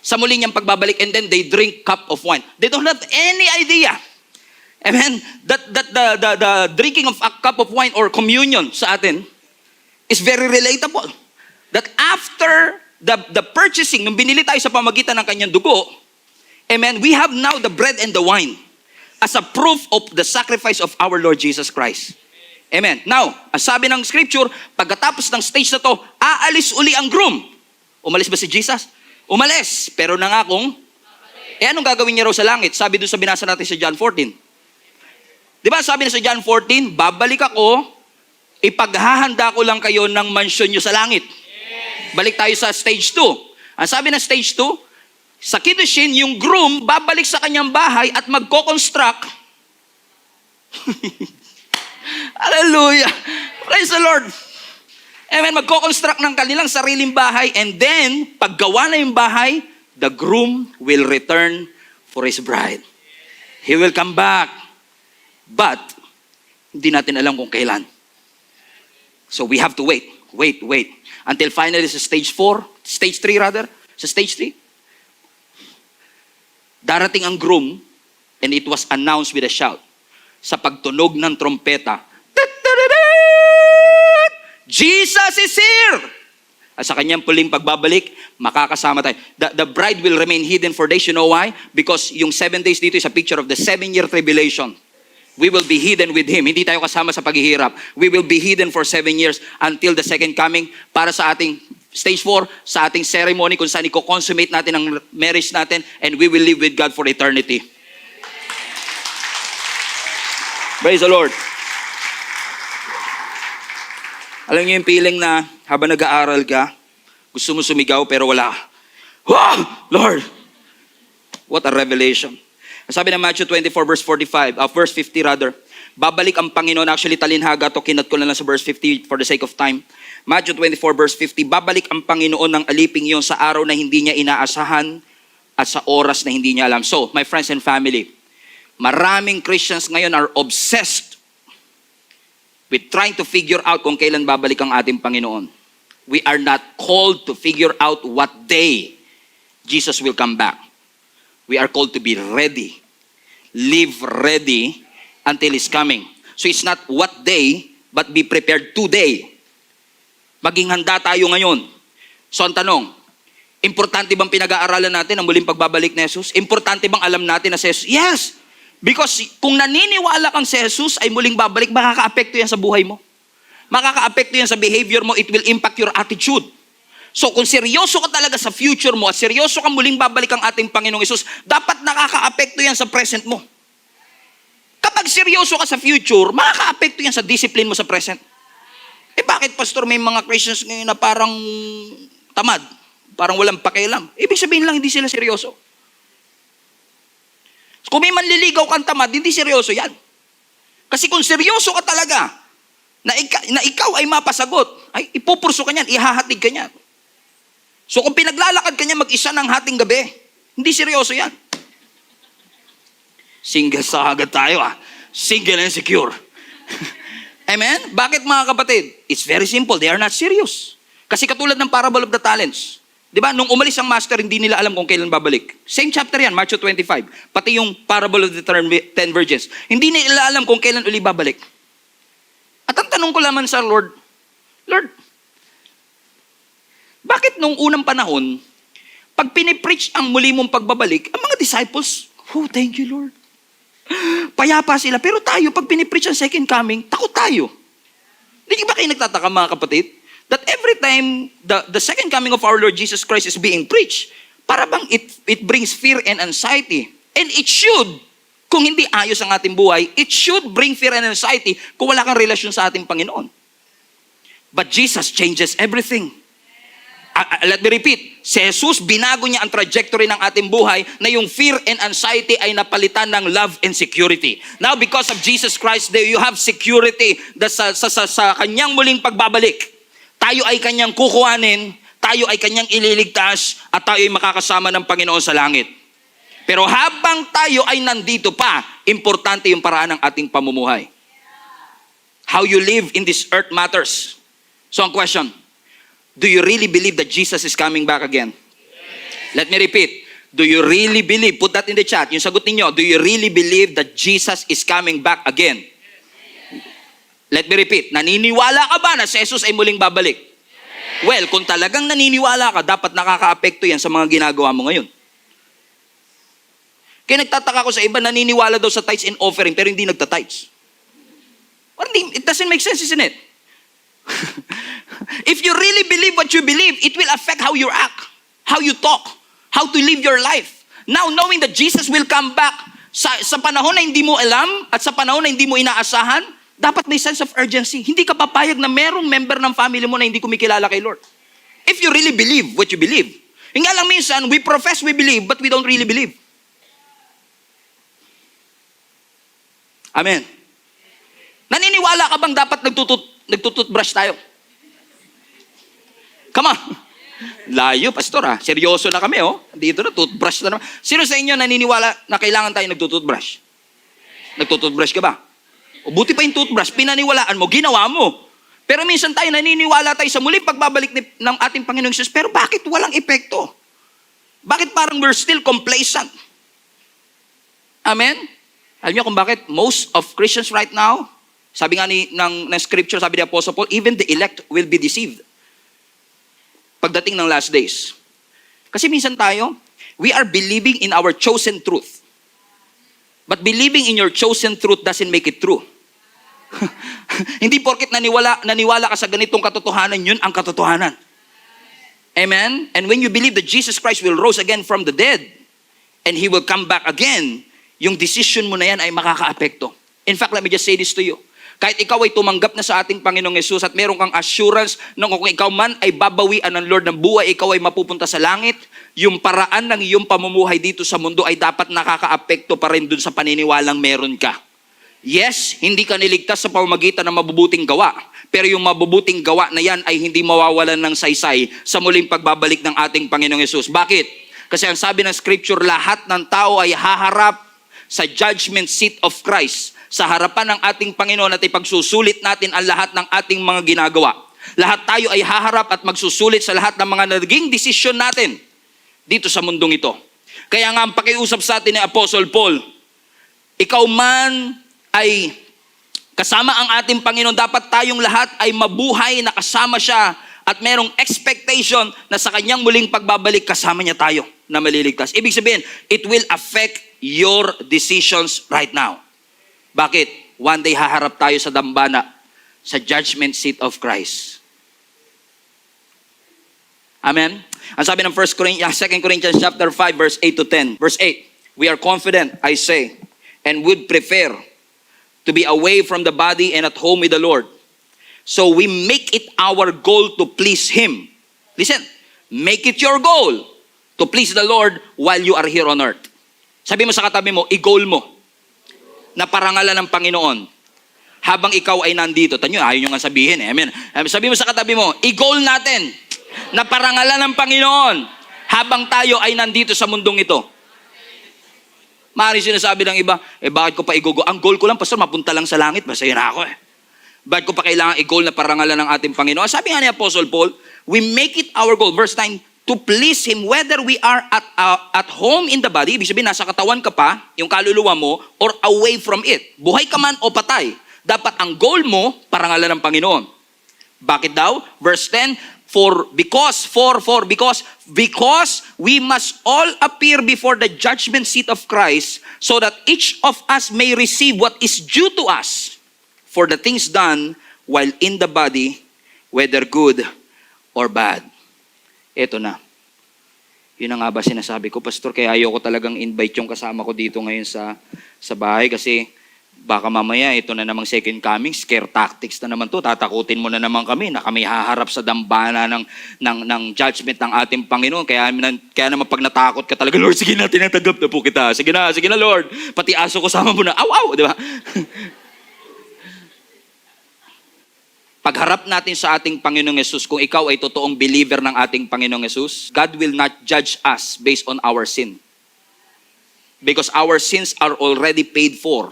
Sa muling niyang pagbabalik, and then they drink cup of wine. They don't have any idea. Amen? That the drinking of a cup of wine or communion sa atin is very relatable. That after the purchasing, nung binili tayo sa pamagitan ng kanyang dugo, amen, we have now the bread and the wine as a proof of the sacrifice of our Lord Jesus Christ. Amen. Now, ang sabi ng scripture, pagkatapos ng stage na to, aalis uli ang groom. Umalis ba si Jesus? Umalis. Pero nangakong, anong gagawin niya raw sa langit? Sabi doon sa binasa natin sa John 14. Di ba sabi na sa John 14, babalik ako, ipaghahanda ko lang kayo ng mansyon nyo sa langit. Balik tayo sa stage 2. Ang sabi ng stage 2, sa kiddushin, yung groom babalik sa kanyang bahay at magko-construct. Hallelujah. Praise the Lord. Amen. Magko-construct ng kanilang sariling bahay, and then, paggawa na yung bahay, the groom will return for his bride. He will come back. But, hindi natin alam kung kailan. So we have to wait. Until finally sa stage 3 rather, sa stage 3, darating ang groom, and it was announced with a shout. Sa pagtunog ng trompeta, Jesus is here! At sa kanyang puling pagbabalik, makakasama tayo. The bride will remain hidden for days. You know why? Because yung 7 days dito is a picture of the 7-year tribulation. We will be hidden with Him. Hindi tayo kasama sa paghihirap. We will be hidden for 7 years until the second coming para sa ating stage 4, sa ating ceremony kung saan i-consummate natin ang marriage natin, and we will live with God for eternity. Praise the Lord. Alam niyo yung feeling na habang nag-aaral ka, gusto mo sumigaw pero wala. Wow! Lord! What a revelation. Sabi ng Matthew 24 verse 50 rather, babalik ang Panginoon. Actually, talinhaga to, kinat ko na lang sa verse 50 for the sake of time. Matthew 24 verse 50, babalik ang Panginoon ng aliping iyon sa araw na hindi niya inaasahan at sa oras na hindi niya alam. So, my friends and family, Maraming Christians ngayon are obsessed with trying to figure out kung kailan babalik ang ating Panginoon. We are not called to figure out what day Jesus will come back. We are called to be ready. Live ready until He's coming. So it's not what day, but be prepared today. Maging handa tayo ngayon. So ang tanong, importante bang pinag-aaralan natin ang muling pagbabalik ni Jesus? Importante bang alam natin na si Jesus? Yes! Because kung naniniwala kang si Jesus ay muling babalik, makaka-apekto yan sa buhay mo. Makaka-apekto yan sa behavior mo. It will impact your attitude. So kung seryoso ka talaga sa future mo at seryoso kang muling babalik ang ating Panginoong Jesus, dapat nakaka-apekto yan sa present mo. Kapag seryoso ka sa future, makaka-apekto yan sa discipline mo sa present. Eh bakit, Pastor, may mga Christians ngayon na parang tamad? Parang walang pakialam. Ibig sabihin lang, hindi sila seryoso. Kung may manliligaw kang tamad, hindi seryoso yan. Kasi kung seryoso ka talaga, na ikaw ay mapasagot, ay ipupurso ka niyan, ihahatid ka niyan. So kung pinaglalakad ka niya mag-isa ng hating gabi, hindi seryoso yan. Single sa agad tayo Single and secure. Amen? Bakit mga kapatid? It's very simple. They are not serious. Kasi katulad ng parable of the talents. Di ba? Nung umalis ang master, hindi nila alam kung kailan babalik. Same chapter yan, Matthew 25. Pati yung parable of the 10 virgins. Hindi nila alam kung kailan uli babalik. At ang tanong ko lamang sa Lord, bakit nung unang panahon, pag pinipreach ang muli mong pagbabalik, ang mga disciples, thank you Lord. Payapa sila. Pero tayo, pag pinipreach ang second coming, takot tayo. Hindi ba kayo nagtataka mga kapatid? That every time the second coming of our Lord Jesus Christ is being preached, para bang it brings fear and anxiety. And it should, kung hindi ayos ang ating buhay, it should bring fear and anxiety kung wala kang relasyon sa ating Panginoon. But Jesus changes everything. Let me repeat, si Jesus, binago niya ang trajectory ng ating buhay na yung fear and anxiety ay napalitan ng love and security. Now, because of Jesus Christ, you have security sa kanyang muling pagbabalik. Tayo ay kanyang kukuhanin, tayo ay kanyang ililigtas, at tayo ay makakasama ng Panginoon sa langit. Pero habang tayo ay nandito pa, importante yung paraan ng ating pamumuhay. How you live in this earth matters. So ang question, do you really believe that Jesus is coming back again? Yes. Let me repeat. Do you really believe? Put that in the chat. Yung sagot ninyo, do you really believe that Jesus is coming back again? Yes. Let me repeat. Naniniwala ka ba na si Jesus ay muling babalik? Yes. Well, kung talagang naniniwala ka, dapat nakaka-apekto yan sa mga ginagawa mo ngayon. Kaya nagtataka ko sa iba, naniniwala daw sa tithes and offering, pero hindi nagta-tithes. It doesn't make sense, isn't it? If you really believe what you believe, it will affect how you act, how you talk, how to live your life. Now, knowing that Jesus will come back sa panahon na hindi mo alam at sa panahon na hindi mo inaasahan, dapat may sense of urgency. Hindi ka papayag na merong member ng family mo na hindi kumikilala kay Lord. If you really believe what you believe. Yung nga lang minsan, we profess we believe, but we don't really believe. Amen. Naniniwala ka bang dapat nagtututbrush tayo? Come on. Layo, pastor seryoso na kami Dito na, toothbrush na naman. Sino sa inyo naniniwala na kailangan tayo nagtututbrush? Nagtututbrush ka ba? O buti pa yung toothbrush, pinaniwalaan mo, ginawa mo. Pero minsan tayo naniniwala tayo sa muling pagbabalik ng ating Panginoong Jesus, pero bakit walang epekto? Bakit parang we're still complacent? Amen? Alam niyo kung bakit most of Christians right now, sabi nga ng scripture, sabi ni Apostle Paul, even the elect will be deceived pagdating ng last days. Kasi minsan tayo, we are believing in our chosen truth. But believing in your chosen truth doesn't make it true. Hindi porket naniwala ka sa ganitong katotohanan, yun ang katotohanan. Amen? And when you believe that Jesus Christ will rise again from the dead, and He will come back again, yung decision mo na yan ay makaka-apekto. In fact, let me just say this to you. Kahit ikaw ay tumanggap na sa ating Panginoong Yesus at meron kang assurance na kung ikaw man ay babawian ng Lord ng buhay, ikaw ay mapupunta sa langit, yung paraan ng iyong pamumuhay dito sa mundo ay dapat nakaka-apekto pa rin dun sa paniniwalang meron ka. Yes, hindi ka niligtas sa pamamagitan ng mabubuting gawa, pero yung mabubuting gawa na yan ay hindi mawawalan ng saysay sa muling pagbabalik ng ating Panginoong Yesus. Bakit? Kasi ang sabi ng scripture, lahat ng tao ay haharap sa judgment seat of Christ, sa harapan ng ating Panginoon at ipagsusulit natin ang lahat ng ating mga ginagawa. Lahat tayo ay haharap at magsusulit sa lahat ng mga naging desisyon natin dito sa mundong ito. Kaya nga ang pakiusap sa atin ni Apostle Paul, ikaw man ay kasama ang ating Panginoon, dapat tayong lahat ay mabuhay na kasama siya at merong expectation na sa kanyang muling pagbabalik kasama niya tayo na maliligtas. Ibig sabihin, it will affect your decisions right now. Bakit? One day haharap tayo sa dambana, sa judgment seat of Christ. Amen? Ang sabi ng 2 Corinthians chapter 5 verse 8 to 10. Verse 8, we are confident, I say, and would prefer to be away from the body and at home with the Lord. So we make it our goal to please Him. Listen, make it your goal to please the Lord while you are here on earth. Sabi mo sa katabi mo, i-goal mo na parangalan ng Panginoon habang ikaw ay nandito. Tanyo, ayaw nyo nga sabihin. Amen. Sabi mo sa katabi mo, i-goal natin na parangalan ng Panginoon habang tayo ay nandito sa mundong ito. Maaaring sinasabi ng iba, bakit ko pa i-goal? Ang goal ko lang, pastor, mapunta lang sa langit. Masaya na ako Bakit ko pa kailangan i-goal na parangalan ng ating Panginoon? Sabi nga ni Apostle Paul, we make it our goal, verse 9, to please Him whether we are at home in the body, ibig sabihin nasa katawan ka pa, yung kaluluwa mo, or away from it. Buhay ka man o patay. Dapat ang goal mo, parangalan ng Panginoon. Bakit daw? Verse 10, because we must all appear before the judgment seat of Christ, so that each of us may receive what is due to us for the things done while in the body, whether good or bad. Ito na. Yun na nga ba sinasabi ko, Pastor, kaya ayoko talagang invite yung kasama ko dito ngayon sa bahay kasi baka mamaya ito na namang second coming, scare tactics na naman to, tatakutin mo na naman kami na kami haharap sa dambana ng judgment ng ating Panginoon. Kaya naman pag natakot ka talaga, Lord, sige na, tinatanggap na po kita. Sige na, Lord. Pati aso ko sama mo na. Aw, di ba? Pagharap natin sa ating Panginoong Yesus, kung ikaw ay totoong believer ng ating Panginoong Yesus, God will not judge us based on our sin. Because our sins are already paid for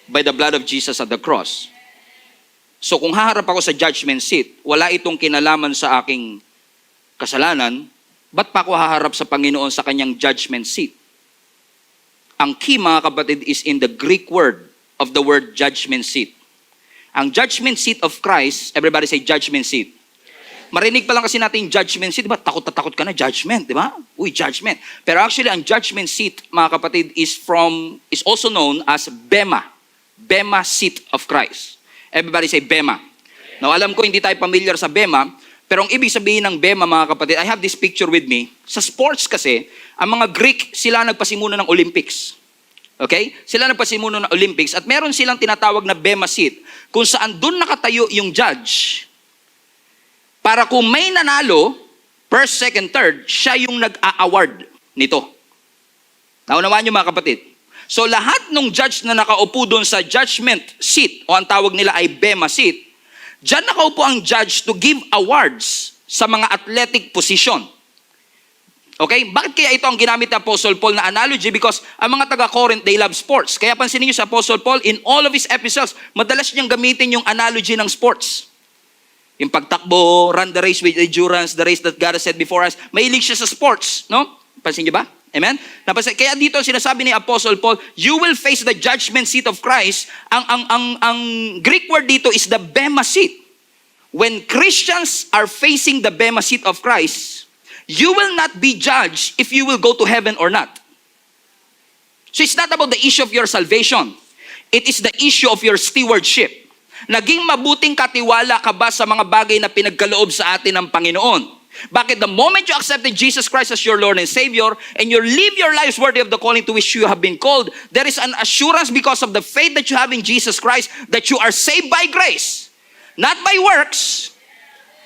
by the blood of Jesus at the cross. So kung haharap ako sa judgment seat, wala itong kinalaman sa aking kasalanan, ba't pa ako haharap sa Panginoon sa kanyang judgment seat? Ang key, mga kapatid, is in the Greek word of the word judgment seat. Ang judgment seat of Christ, everybody say judgment seat. Marinig pa lang kasi natin judgment seat, diba? Takot na takot ka na, judgment, di ba? Uy, judgment. Pero actually, ang judgment seat, mga kapatid, is also known as Bema. Bema seat of Christ. Everybody say Bema. Now, alam ko hindi tayo familiar sa Bema, pero ang ibig sabihin ng Bema, mga kapatid, I have this picture with me. Sa sports kasi, ang mga Greek, sila nagpasimuna ng Olympics. Okay? Sila nagpasimuna ng Olympics at meron silang tinatawag na Bema seat kung saan doon nakatayo yung judge para kung may nanalo, first, second, third, siya yung nag-a-award nito. Naunawaan niyo, mga kapatid? So lahat ng judge na nakaupo doon sa judgment seat o ang tawag nila ay Bema seat, diyan nakaupo ang judge to give awards sa mga athletic position. Okay? Bakit kaya ito ang ginamit ni Apostle Paul na analogy? Because ang mga taga-Corinth, they love sports. Kaya pansinin niyo sa Apostle Paul, in all of his epistles, madalas niyang gamitin yung analogy ng sports. Yung pagtakbo, run the race with endurance, the race that God has set before us. Mahilig siya sa sports. No? Pansin niyo ba? Amen? Kaya dito sinasabi ni Apostle Paul, you will face the judgment seat of Christ. Ang Greek word dito is the Bema seat. When Christians are facing the Bema seat of Christ, you will not be judged if you will go to heaven or not. So it's not about the issue of your salvation. It is the issue of your stewardship. Naging mabuting katiwala ka ba sa mga bagay na pinagkaloob sa atin ng Panginoon? Bakit the moment you accepted Jesus Christ as your Lord and Savior and you live your lives worthy of the calling to which you have been called, there is an assurance because of the faith that you have in Jesus Christ that you are saved by grace. Not by works.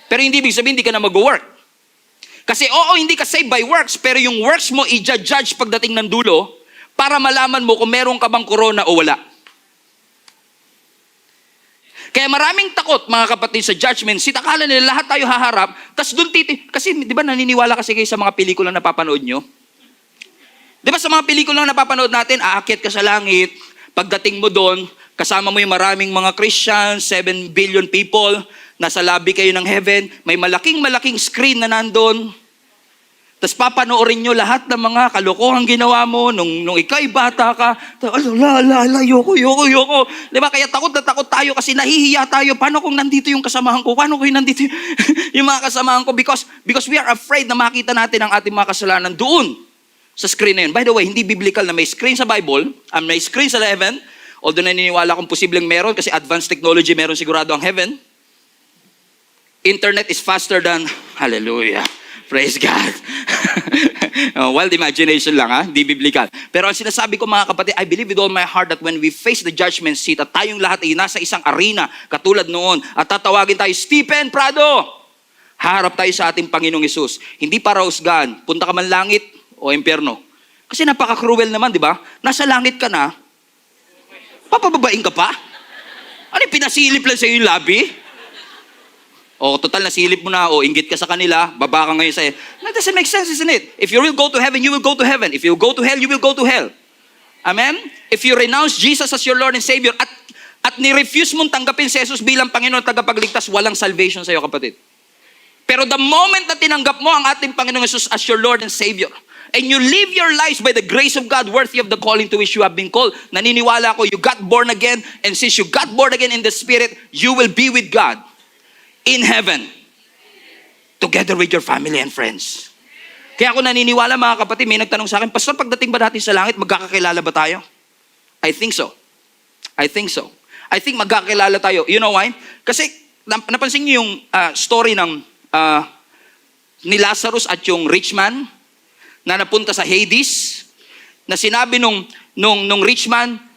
Pero hindi ibig sabihin hindi ka na mag-work. Kasi hindi ka saved by works, pero yung works mo i-judge pagdating ng dulo para malaman mo kung meron ka bang corona o wala. Kaya maraming takot, mga kapatid, sa judgment seat. Akala nila lahat tayo haharap, tas doon kasi di ba naniniwala kasi kayo sa mga pelikula na papanood nyo? Di ba sa mga pelikulang napapanood natin, aakyat ka sa langit, pagdating mo doon, kasama mo yung maraming mga Christians, 7 billion people, nasa lobby kayo ng heaven, may malaking screen na nandun. Tapos papanoorin nyo lahat ng mga kalokohang ginawa mo nung ikaw'y bata ka. Yoko. Di ba? Kaya takot na takot tayo kasi nahihiya tayo. Paano kung nandito yung kasamahan ko? Paano kung nandito yung mga kasamahan ko? Because we are afraid na makita natin ang ating mga kasalanan doon sa screen na yun. By the way, hindi biblical na may screen sa Bible, may screen sa heaven, although naniniwala kong posibleng meron kasi advanced technology meron sigurado ang heaven. Internet is faster than, hallelujah, praise God. Wild imagination lang hindi biblical. Pero ang sinasabi ko mga kapatid, I believe with all my heart that when we face the judgment seat at tayong lahat ay nasa isang arena katulad noon at tatawagin tayo, Stephen Prado, haharap tayo sa ating Panginoong Hesus. Hindi para husgahan, punta ka man langit o impyerno. Kasi napaka-cruel naman, di ba? Nasa langit ka na, papababain ka pa? Ano yung pinasilip lang sa yung labi? O total nasilip mo na, o inggit ka sa kanila, baba ka ngayon sa that doesn't make sense, isn't it? If you will go to heaven, you will go to heaven. If you will go to hell, you will go to hell. Amen? If you renounce Jesus as your Lord and Savior at ni-refuse mong tanggapin si Jesus bilang Panginoon at tagapagligtas, walang salvation sa iyo, kapatid. Pero the moment na tinanggap mo ang ating Panginoong Jesus as your Lord and Savior, and you live your lives by the grace of God worthy of the calling to which you have been called, naniniwala ako, you got born again, and since you got born again in the Spirit, you will be with God in heaven, together with your family and friends. Kaya ako naniniwala mga kapatid, may nagtanong sa akin, Pastor, pagdating ba natin sa langit, magkakakilala ba tayo? I think so. I think magkakilala tayo. You know why? Kasi napansin niyo yung story ng ni Lazarus at yung rich man na napunta sa Hades, na sinabi nung rich man,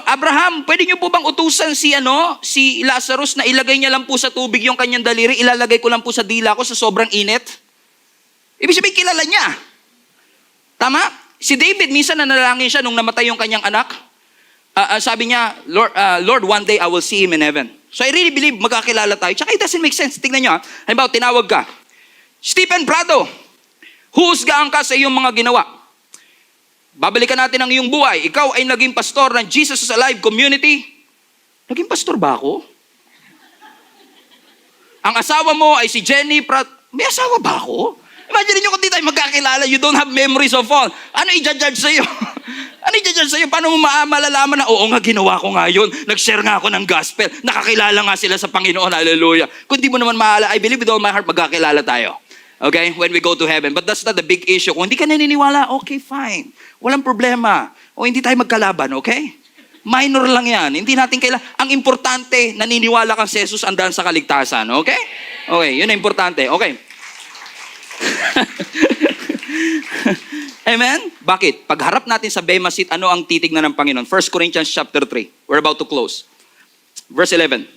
Abraham, pwede niyo po bang utusan si Lazarus na ilagay niya lang po sa tubig yung kanyang daliri, ilalagay ko lang po sa dila ko sa sobrang init? Ibig sabihin, kilala niya. Tama? Si David, minsan nanalangin siya nung namatay yung kanyang anak. Sabi niya, Lord, one day I will see him in heaven. So I really believe magkakilala tayo. Tsaka it doesn't make sense. Tingnan niyo halimbawa, tinawag ka, Stephen Prado, husgaan ka sa iyong mga ginawa. Babalikan natin ang iyong buhay. Ikaw ay naging pastor ng Jesus is Alive community. Naging pastor ba ako? Ang asawa mo ay si Jenny Prat. May asawa ba ako? Imagine niyo kung di tayo magkakilala, you don't have memories of all. Ano i-judge sa'yo? Ano i-judge sa'yo? Paano mo malalaman na, oo nga, ginawa ko nga yun. Nag-share nga ako ng gospel. Nakakilala nga sila sa Panginoon. Hallelujah. Kung di mo naman maala, I believe with all my heart, magkakilala tayo. Okay? When we go to heaven. But that's not the big issue. Kung hindi ka naniniwala, okay, fine. Walang problema. O hindi tayo magkalaban, okay? Minor lang yan. Hindi natin kailangan. Ang importante, naniniwala kang si Jesus andaan sa kaligtasan. Okay? Okay, yun ang importante. Okay. Amen? Bakit? Pagharap natin sa Bema Seat, ano ang titignan ng Panginoon? 1 Corinthians chapter 3. We're about to close. Verse 11.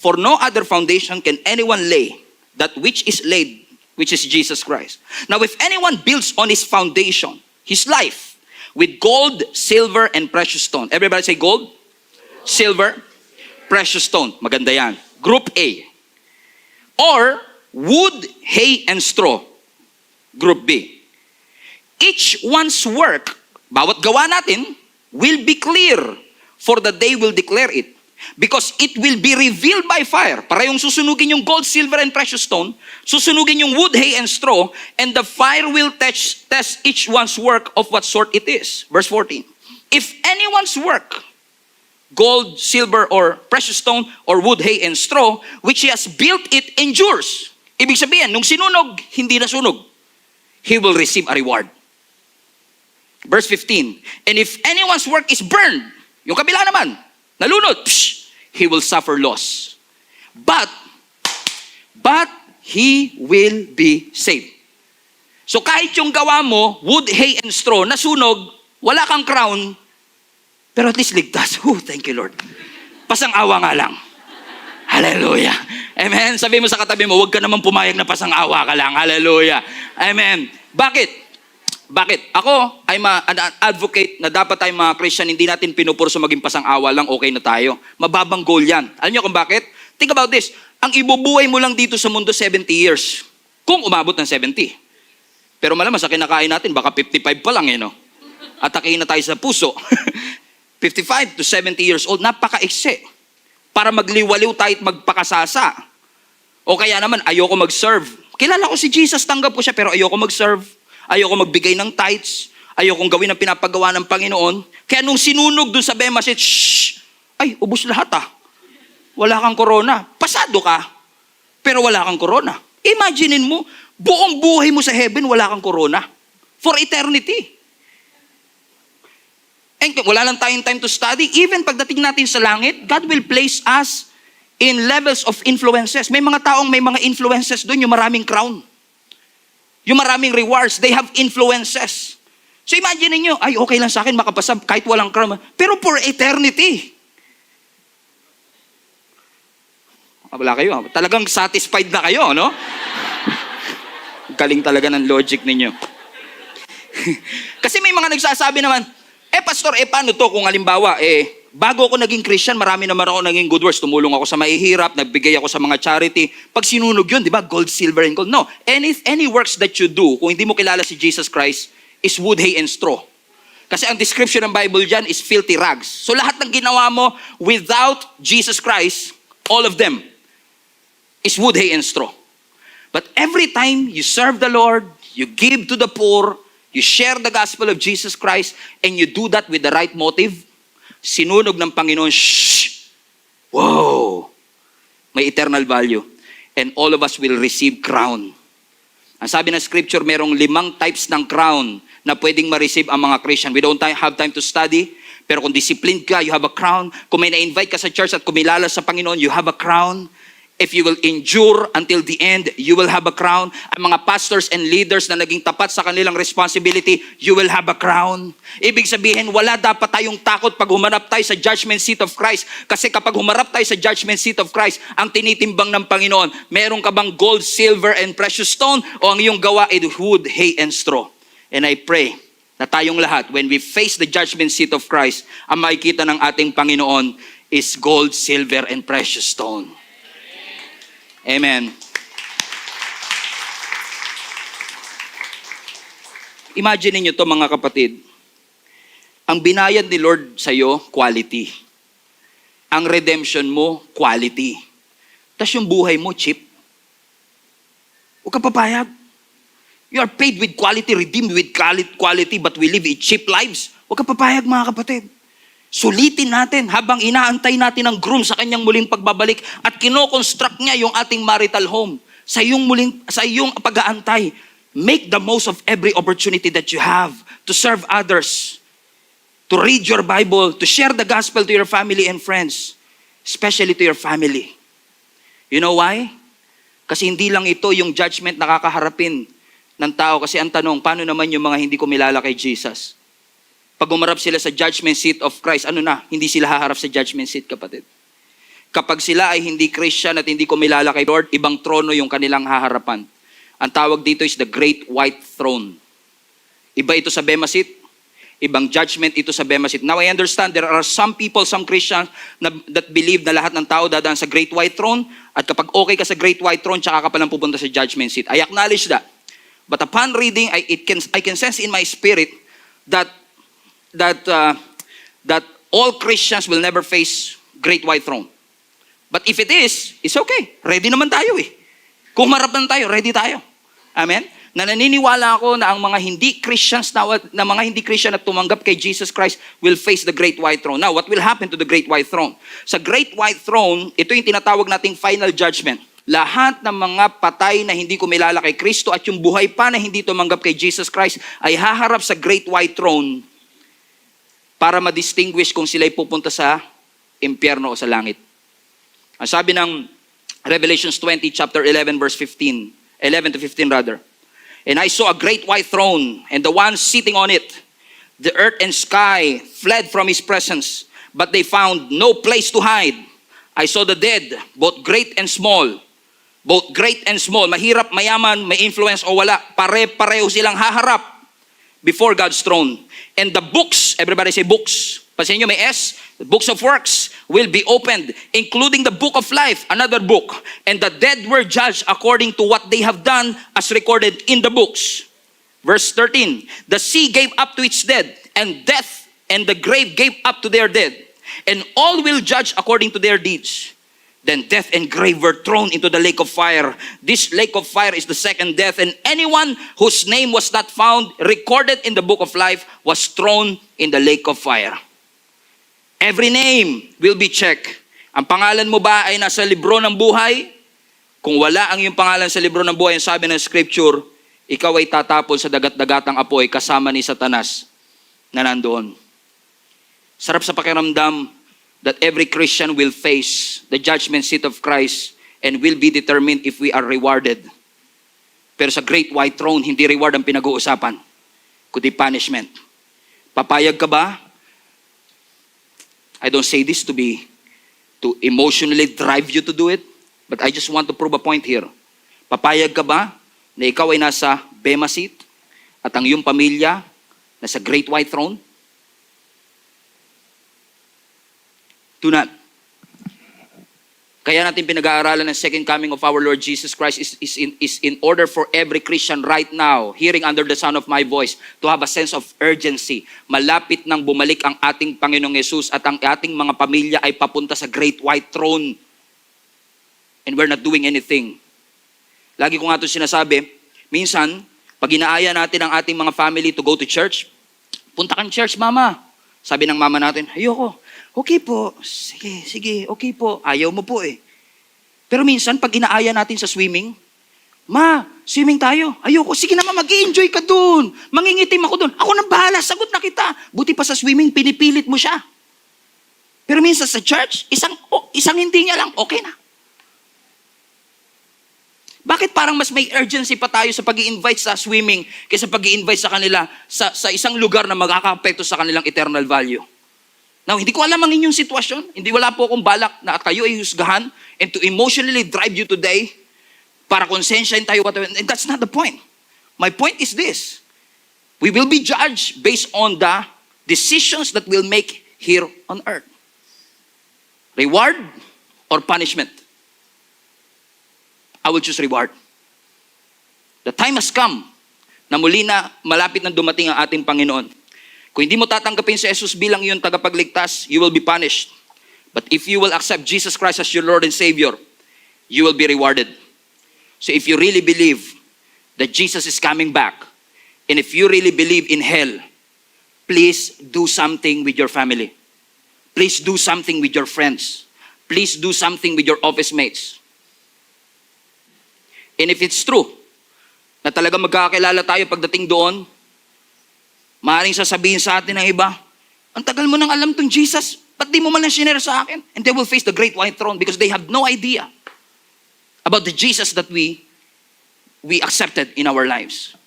For no other foundation can anyone lay that which is laid, which is Jesus Christ. Now, if anyone builds on his foundation, his life, with gold, silver, and precious stone. Everybody say gold, silver, precious stone. Maganda yan. Group A. Or wood, hay, and straw. Group B. Each one's work, bawat gawa natin, will be clear, for the day will declare it. Because it will be revealed by fire. Para yung susunugin yung gold, silver, and precious stone, susunugin yung wood, hay, and straw, and the fire will test each one's work of what sort it is. Verse 14. If anyone's work, gold, silver, or precious stone, or wood, hay, and straw, which he has built, it endures. Ibig sabihin, nung sinunog, hindi nasunog. He will receive a reward. Verse 15. And if anyone's work is burned, yung kabila naman, nalunod, he will suffer loss. But he will be saved. So kahit yung gawa mo, wood, hay, and straw, nasunog, wala kang crown, pero at least ligtas. Thank you, Lord. Pasang-awa nga lang. Hallelujah. Amen. Sabi mo sa katabi mo, huwag ka naman pumayag na pasang-awa ka lang. Hallelujah. Amen. Bakit? Ako, I'm an advocate na dapat tayong mga Christian, hindi natin pinupurso maging pasang-awa lang, okay na tayo. Mababang goal yan. Alam niyo kung bakit? Think about this. Ang ibubuhay mo lang dito sa mundo 70 years. Kung umabot ng 70. Pero malamang sa kinakain natin, baka 55 pa lang no? Atakihin na tayo sa puso. 55 to 70 years old, napaka-ikse. Para magliwaliw tayo at magpakasasa. O kaya naman, ayoko mag-serve. Kilala ko si Jesus, tanggap ko siya, pero ayoko mag-serve. Ayoko magbigay ng tithes. Ayokong gawin ang pinapagawa ng Panginoon. Kaya nung sinunog dun sa Bema, ay, ubos lahat Wala kang corona. Pasado ka, pero wala kang corona. Imaginein mo, buong buhay mo sa heaven, wala kang corona. For eternity. And wala lang tayong time to study. Even pagdating natin sa langit, God will place us in levels of influences. May mga taong may mga influences doon, yung maraming crown. Yung maraming rewards, they have influences. So imagine niyo, ay okay lang sa akin makapasa kahit walang crown. Pero for eternity. Wala kayo. Talagang satisfied na kayo, no? Galing talaga ng logic ninyo. Kasi may mga nagsasabi naman, pastor, paano to kung halimbawa, bago ako naging Christian, marami naman ako naging good works. Tumulong ako sa mahihirap, nagbigay ako sa mga charity. Pag sinunog yun, di ba? Gold, silver, and gold. No. Any works that you do, kung hindi mo kilala si Jesus Christ, is wood, hay, and straw. Kasi ang description ng Bible dyan is filthy rags. So lahat ng ginawa mo without Jesus Christ, all of them, is wood, hay, and straw. But every time you serve the Lord, you give to the poor, you share the gospel of Jesus Christ, and you do that with the right motive, sinunog ng Panginoon, wow, may eternal value. And all of us will receive crown. Ang sabi ng scripture, merong 5 types ng crown na pwedeng ma-receive ang mga Christian. We don't have time to study, pero kung disciplined ka, you have a crown. Kung may na-invite ka sa church at kumilala sa Panginoon, you have a crown. If you will endure until the end, you will have a crown. Ang mga pastors and leaders na naging tapat sa kanilang responsibility, you will have a crown. Ibig sabihin, wala dapat tayong takot pag humarap tayo sa judgment seat of Christ. Kasi kapag humarap tayo sa judgment seat of Christ, ang tinitimbang ng Panginoon, meron ka bang gold, silver, and precious stone? O ang iyong gawa ay wood, hay, and straw? And I pray na tayong lahat, when we face the judgment seat of Christ, ang makikita ng ating Panginoon is gold, silver, and precious stone. Amen. Imagine niyo to mga kapatid. Ang binayad ni Lord sa iyo, quality. Ang redemption mo, quality. Tapos yung buhay mo, cheap. Huwag ka papayag. You are paid with quality, redeemed with quality, but we live in cheap lives. Huwag ka papayag mga kapatid. Sulitin natin habang inaantay natin ang groom sa kanyang muling pagbabalik at kinoconstruct niya yung ating marital home. Sa iyong pag-aantay, make the most of every opportunity that you have to serve others, to read your Bible, to share the gospel to your family and friends, especially to your family. You know why? Kasi hindi lang ito yung judgment na kakaharapin ng tao. Kasi ang tanong, paano naman yung mga hindi kumilala kay Jesus? Pag umarap sila sa judgment seat of Christ, hindi sila haharap sa judgment seat, kapatid. Kapag sila ay hindi Christian at hindi kumilala kay Lord, ibang trono yung kanilang haharapan. Ang tawag dito is the Great White Throne. Iba ito sa Bema Seat, ibang judgment ito sa Bema Seat. Now I understand there are some people, some Christians that believe na lahat ng tao dadaan sa Great White Throne, at kapag okay ka sa Great White Throne, tsaka ka palang pupunta sa judgment seat. I acknowledge that. But upon reading, I can sense in my spirit that all Christians will never face Great White Throne. But if it is, it's okay. Ready naman tayo Kung marap naman tayo, ready tayo. Amen? Na naniniwala ako na ang mga hindi Christians na mga hindi Christian na tumanggap kay Jesus Christ will face the Great White Throne. Now, what will happen to the Great White Throne? Sa Great White Throne, ito yung tinatawag nating final judgment. Lahat ng mga patay na hindi kumilala kay Kristo at yung buhay pa na hindi tumanggap kay Jesus Christ ay haharap sa Great White Throne para ma-distinguish kung sila'y pupunta sa impyerno o sa langit. Ang sabi ng Revelations 20, chapter 11, verse 15, 11 to 15 rather. And I saw a great white throne, and the one sitting on it. The earth and sky fled from his presence, but they found no place to hide. I saw the dead, both great and small. Both great and small. Mahirap, mayaman, may influence o wala. Pare-pareho silang haharap before God's throne. And the books, everybody say books. Pansin nyo, may S. The books of works will be opened, including the book of life, another book. And the dead were judged according to what they have done as recorded in the books. Verse 13, the sea gave up to its dead, and death and the grave gave up to their dead, and all will judge according to their deeds. Then death and grave were thrown into the lake of fire. This lake of fire is the second death, and anyone whose name was not found recorded in the book of life was thrown in the lake of fire. Every name will be checked. Ang pangalan mo ba ay nasa libro ng buhay? Kung wala ang iyong pangalan sa libro ng buhay, ang sabi ng scripture, ikaw ay tatapon sa dagat-dagatang apoy kasama ni Satanas na nandoon. Sarap sa pakiramdam that every Christian will face the judgment seat of Christ and will be determined if we are rewarded. Pero sa great white throne, hindi reward ang pinag-uusapan, kundi punishment. Papayag ka ba? I don't say this to emotionally drive you to do it, but I just want to prove a point here. Papayag ka ba na ikaw ay nasa Bema seat at ang iyong pamilya nasa great white throne? Do not. Kaya natin pinag-aaralan ng second coming of our Lord Jesus Christ is in order for every Christian right now, hearing under the sound of my voice, to have a sense of urgency. Malapit nang bumalik ang ating Panginoong Yesus at ang ating mga pamilya ay papunta sa great white throne. And we're not doing anything. Lagi ko nga ito sinasabi, minsan, pag inaaya natin ang ating mga family to go to church, punta kang church, mama. Sabi ng mama natin, ayoko. Okay po, sige, okay po. Ayaw mo po eh. Pero minsan, pag inaaya natin sa swimming, ma, swimming tayo. Ayoko, sige naman, mag-i-enjoy ka dun. Mangingitim ako dun. Ako nang bahala, sagot na kita. Buti pa sa swimming, pinipilit mo siya. Pero minsan sa church, isang hindi niya lang, okay na. Bakit parang mas may urgency pa tayo sa pag-i-invite sa swimming kaysa pag-i-invite sa kanila sa isang lugar na magkaka-apekto sa kanilang eternal value? Now, hindi ko alam ang inyong sitwasyon. Hindi wala po akong balak na kayo ay husgahan and to emotionally drive you today para konsensyahin tayo. And that's not the point. My point is this. We will be judged based on the decisions that we'll make here on earth. Reward or punishment? I will choose reward. The time has come na muli na malapit na dumating ang ating Panginoon. Kung hindi mo tatanggapin si Jesus bilang iyong tagapagligtas, you will be punished. But if you will accept Jesus Christ as your Lord and Savior, you will be rewarded. So if you really believe that Jesus is coming back, and if you really believe in hell, please do something with your family. Please do something with your friends. Please do something with your office mates. And if it's true, na talaga magkakakilala tayo pagdating doon, maaaring sasabihin sa atin ng iba, ang tagal mo nang alam tong Jesus, ba't di mo man lang sinare sa akin? And they will face the great white throne because they have no idea about the Jesus that we accepted in our lives.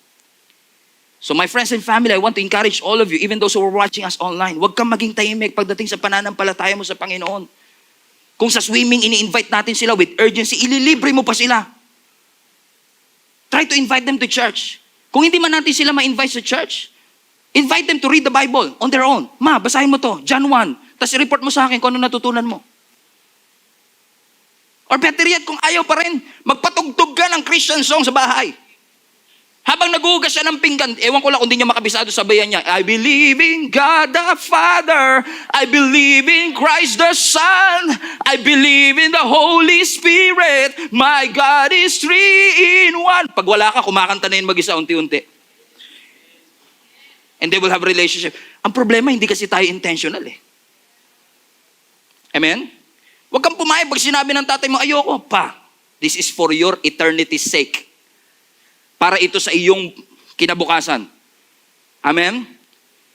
So my friends and family, I want to encourage all of you, even those who are watching us online, huwag kang maging tahimik pagdating sa pananampalataya mo sa Panginoon. Kung sa swimming, ini-invite natin sila with urgency, ililibre mo pa sila. Try to invite them to church. Kung hindi man natin sila ma-invite sa church, invite them to read the Bible on their own. Ma, basahin mo to, John 1. Tapos i-report mo sa akin kung ano natutunan mo. Or better yet, kung ayaw pa rin, magpatugtog ka ng Christian song sa bahay. Habang naguhugas siya ng pinggan, ewan ko lang kung di niya makabisado, sabayan niya, I believe in God the Father. I believe in Christ the Son. I believe in the Holy Spirit. My God is 3 in 1. Pag wala ka, kumakanta na yun mag-isa unti-unti. And they will have relationship. Ang problema, hindi kasi tayo intentional eh. Amen? Huwag kang pumayag pag sinabi ng tatay mo, ayoko. Pa, this is for your eternity's sake. Para ito sa iyong kinabukasan. Amen?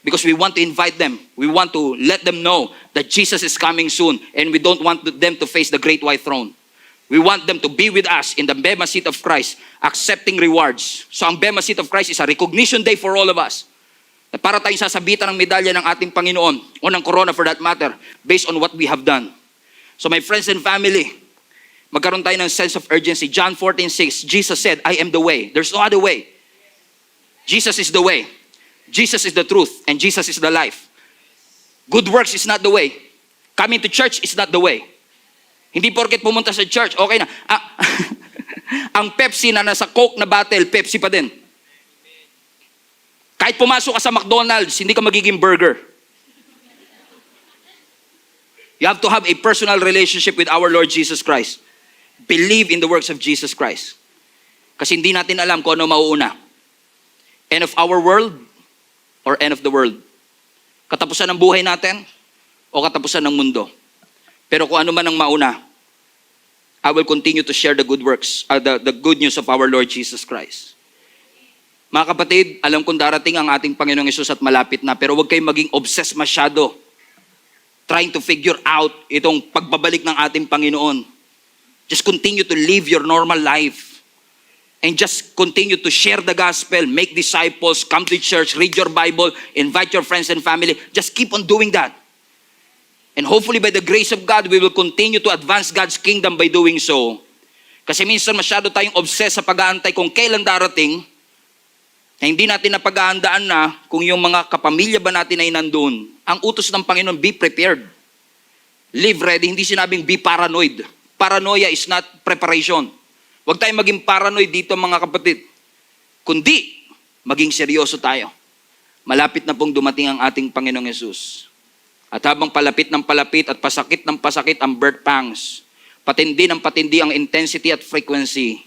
Because we want to invite them. We want to let them know that Jesus is coming soon and we don't want them to face the great white throne. We want them to be with us in the Bema seat of Christ, accepting rewards. So ang Bema seat of Christ is a recognition day for all of us. Na para tayong sasabitan ng medalya ng ating Panginoon o ng corona for that matter, based on what we have done. So my friends and family, magkaroon tayo ng sense of urgency. John 14:6, Jesus said, I am the way. There's no other way. Jesus is the way. Jesus is the truth. And Jesus is the life. Good works is not the way. Coming to church is not the way. Hindi porket pumunta sa church, okay na. Ang Pepsi na nasa Coke na bottle, Pepsi pa din. Kahit pumasok ka sa McDonald's, hindi ka magiging burger. You have to have a personal relationship with our Lord Jesus Christ. Believe in the works of Jesus Christ. Kasi hindi natin alam kung ano mauuna. End of our world or end of the world. Katapusan ng buhay natin o katapusan ng mundo. Pero kung ano man ang mauna, I will continue to share the good works, the good news of our Lord Jesus Christ. Mga kapatid, alam kong darating ang ating Panginoong Hesus at malapit na, pero huwag kayong maging obsessed masyado trying to figure out itong pagbabalik ng ating Panginoon. Just continue to live your normal life. And just continue to share the gospel, make disciples, come to church, read your Bible, invite your friends and family. Just keep on doing that. And hopefully by the grace of God, we will continue to advance God's kingdom by doing so. Kasi minsan masyado tayong obsessed sa pag-aantay kung kailan darating, na hindi natin napag-aandaan na kung yung mga kapamilya ba natin ay nandun. Ang utos ng Panginoon, be prepared. Live ready, hindi sinabing be paranoid. Paranoia is not preparation. Huwag tayong maging paranoid dito mga kapatid. Kundi, maging seryoso tayo. Malapit na pong dumating ang ating Panginoong Hesus. At habang palapit ng palapit at pasakit ng pasakit ang birth pangs, patindi ng patindi ang intensity at frequency,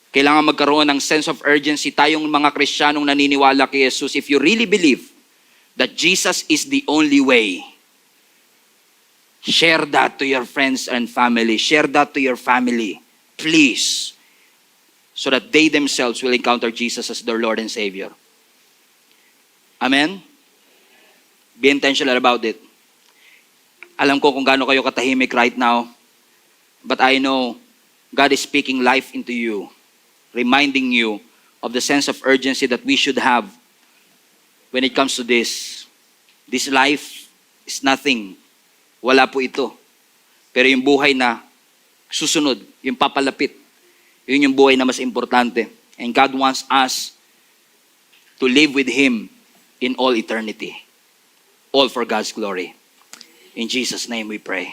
kailangan magkaroon ng sense of urgency tayong mga Kristiyanong naniniwala kay Jesus. If you really believe that Jesus is the only way, share that to your friends and family. Share that to your family. Please, so that they themselves will encounter Jesus as their Lord and Savior. Amen? Be intentional about it. Alam ko kung gaano kayo katahimik right now, but I know God is speaking life into you, reminding you of the sense of urgency that we should have when it comes to this. This life is nothing. Wala po ito. Pero yung buhay na susunod, yung papalapit, yun yung buhay na mas importante. And God wants us to live with Him in all eternity. All for God's glory. In Jesus' name we pray.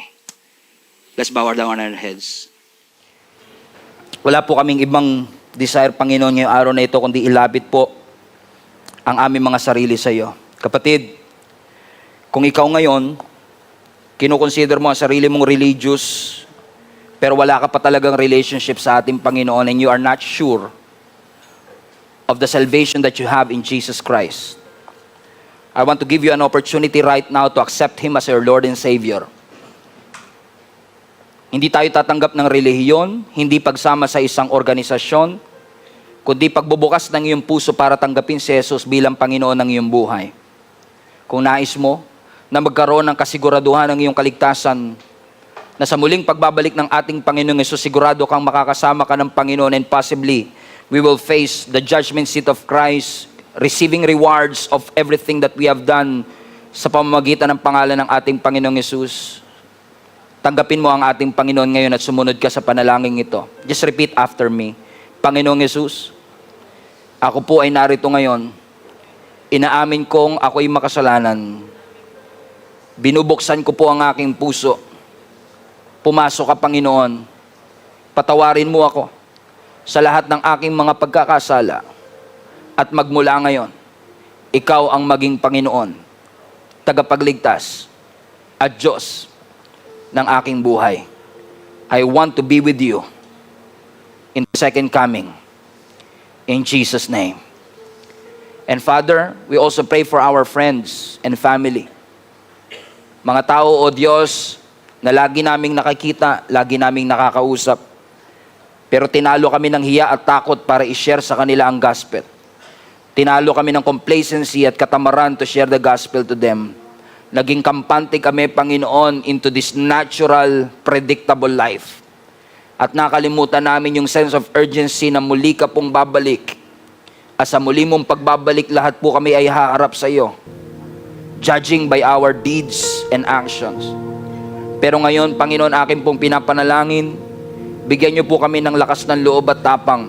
Let's bow down our heads. Wala po kaming ibang desire, Panginoon, ngayong araw na ito, kundi ilapit po ang aming mga sarili sa iyo. Kapatid, kung ikaw ngayon, kinukonsider mo ang sarili mong religious, pero wala ka pa talagang relationship sa ating Panginoon and you are not sure of the salvation that you have in Jesus Christ, I want to give you an opportunity right now to accept Him as your Lord and Savior. Hindi tayo tatanggap ng relihiyon, hindi pagsama sa isang organisasyon, kundi pagbubukas ng iyong puso para tanggapin si Jesus bilang Panginoon ng iyong buhay. Kung nais mo na magkaroon ng kasiguraduhan ng iyong kaligtasan, na sa muling pagbabalik ng ating Panginoong Hesus, sigurado kang makakasama ka ng Panginoon and possibly we will face the judgment seat of Christ, receiving rewards of everything that we have done sa pamamagitan ng pangalan ng ating Panginoong Hesus. Tanggapin mo ang ating Panginoon ngayon at sumunod ka sa panalangin ito. Just repeat after me. Panginoong Hesus, ako po ay narito ngayon. Inaamin kong ako'y makasalanan. Binubuksan ko po ang aking puso. Pumasok ka, Panginoon. Patawarin mo ako sa lahat ng aking mga pagkakasala. At magmula ngayon, ikaw ang maging Panginoon, tagapagligtas, at Diyos ng aking buhay. I want to be with you in the second coming. In Jesus' name. And Father, we also pray for our friends and family. Mga tao, O Diyos, na lagi naming nakikita, lagi naming nakakausap. Pero tinalo kami ng hiya at takot para i-share sa kanila ang gospel. Tinalo kami ng complacency at katamaran to share the gospel to them. Naging kampante kami, Panginoon, into this natural, predictable life. At nakalimutan namin yung sense of urgency na muli ka pong babalik. At sa muli mong pagbabalik, lahat po kami ay haharap sa iyo, judging by our deeds and actions. Pero ngayon, Panginoon, akin pong pinapanalangin, bigyan niyo po kami ng lakas ng loob at tapang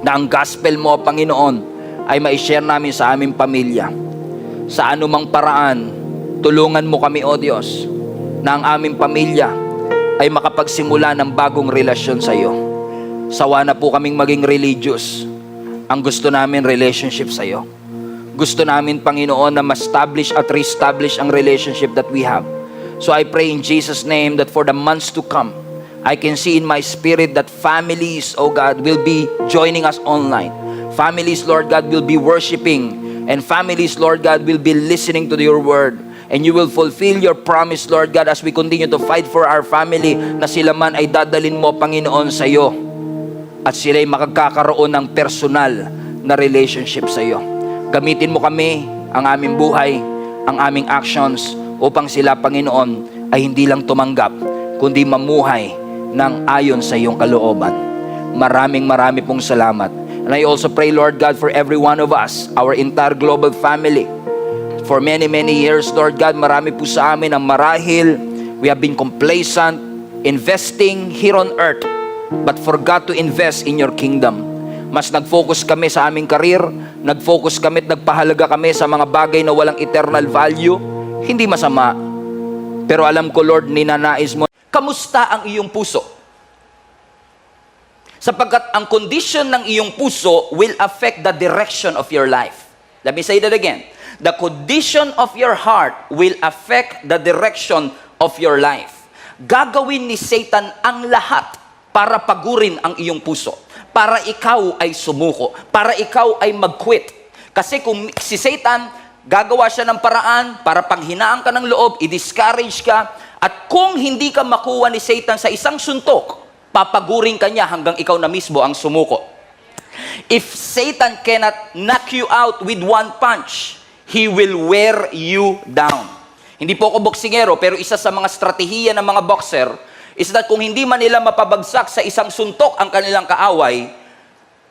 na ang gospel mo, Panginoon, ay ma-share namin sa aming pamilya. Sa anumang paraan, tulungan mo kami, O Diyos, na ang aming pamilya ay makapagsimula ng bagong relasyon sa iyo. Sawa na po kaming maging religious. Ang gusto namin, relationship sa iyo. Gusto namin, Panginoon, na ma-establish at re-establish ang relationship that we have. So I pray in Jesus' name that for the months to come, I can see in my spirit that families, oh God, will be joining us online. Families, Lord God, will be worshiping. And families, Lord God, will be listening to your word. And you will fulfill your promise, Lord God, as we continue to fight for our family, na sila man ay dadalin mo, Panginoon, sa iyo. At sila ay makagkakaroon ng personal na relationship sa iyo. Gamitin mo kami, ang aming buhay, ang aming actions, upang sila, Panginoon, ay hindi lang tumanggap, kundi mamuhay ng ayon sa iyong kalooban. Maraming pong salamat. And I also pray, Lord God, for every one of us, our entire global family. For many years, Lord God, marami po sa amin ang marahil we have been complacent, investing here on earth, but forgot to invest in your kingdom. Mas nag-focus kami sa aming career, nag-focus kami at nagpahalaga kami sa mga bagay na walang eternal value. Hindi masama. Pero alam ko, Lord, ninanais mo, kamusta ang iyong puso? Sapagkat ang condition ng iyong puso will affect the direction of your life. Let me say that again. The condition of your heart will affect the direction of your life. Gagawin ni Satan ang lahat para pagurin ang iyong puso. Para ikaw ay sumuko. Para ikaw ay mag-quit. Kasi kung si Satan, gagawa siya ng paraan para panghinaan ka ng loob, i-discourage ka, at kung hindi ka makuha ni Satan sa isang suntok, papagurin ka niya hanggang ikaw na mismo ang sumuko. If Satan cannot knock you out with one punch, he will wear you down. Hindi po ako boksingero, pero isa sa mga strategiya ng mga boxer is that kung hindi man nila mapabagsak sa isang suntok ang kanilang kaaway,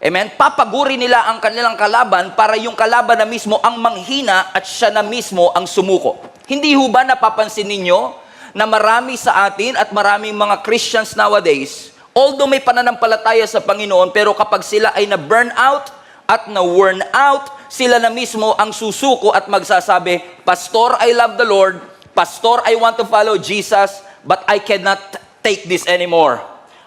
amen, papaguri nila ang kanilang kalaban para yung kalaban na mismo ang manghina at siya na mismo ang sumuko. Hindi ho ba napapansin ninyo na marami sa atin at maraming mga Christians nowadays, although may pananampalataya sa Panginoon, pero kapag sila ay na-burn out at na-worn out, sila na mismo ang susuko at magsasabi, Pastor, I love the Lord. Pastor, I want to follow Jesus, but I cannot take this anymore.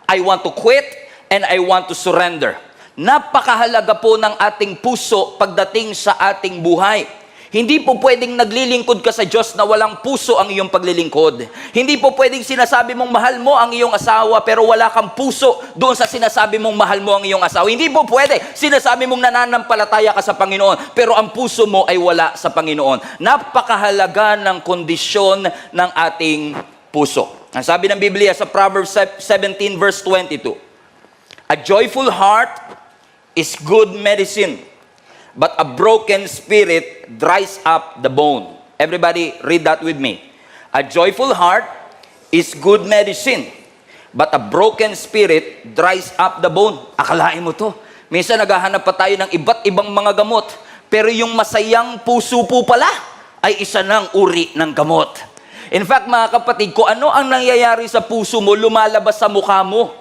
I want to quit and I want to surrender. Napakahalaga po ng ating puso pagdating sa ating buhay. Hindi po pwedeng naglilingkod ka sa Diyos na walang puso ang iyong paglilingkod. Hindi po pwedeng sinasabi mong mahal mo ang iyong asawa pero wala kang puso doon sa sinasabi mong mahal mo ang iyong asawa. Hindi po pwede. Sinasabi mong nananampalataya ka sa Panginoon pero ang puso mo ay wala sa Panginoon. Napakahalaga ng kondisyon ng ating puso. Ang sabi ng Biblia sa Proverbs 17 verse 22, a joyful heart is good medicine, but a broken spirit dries up the bone. Everybody read that with me. A joyful heart is good medicine, but a broken spirit dries up the bone. Akalain mo to. Minsan naghahanap pa tayo ng iba't ibang mga gamot, pero yung masayang puso po pala ay isa ng uri ng gamot. In fact, mga kapatid, kung ano ang nangyayari sa puso mo, lumalabas sa mukha mo.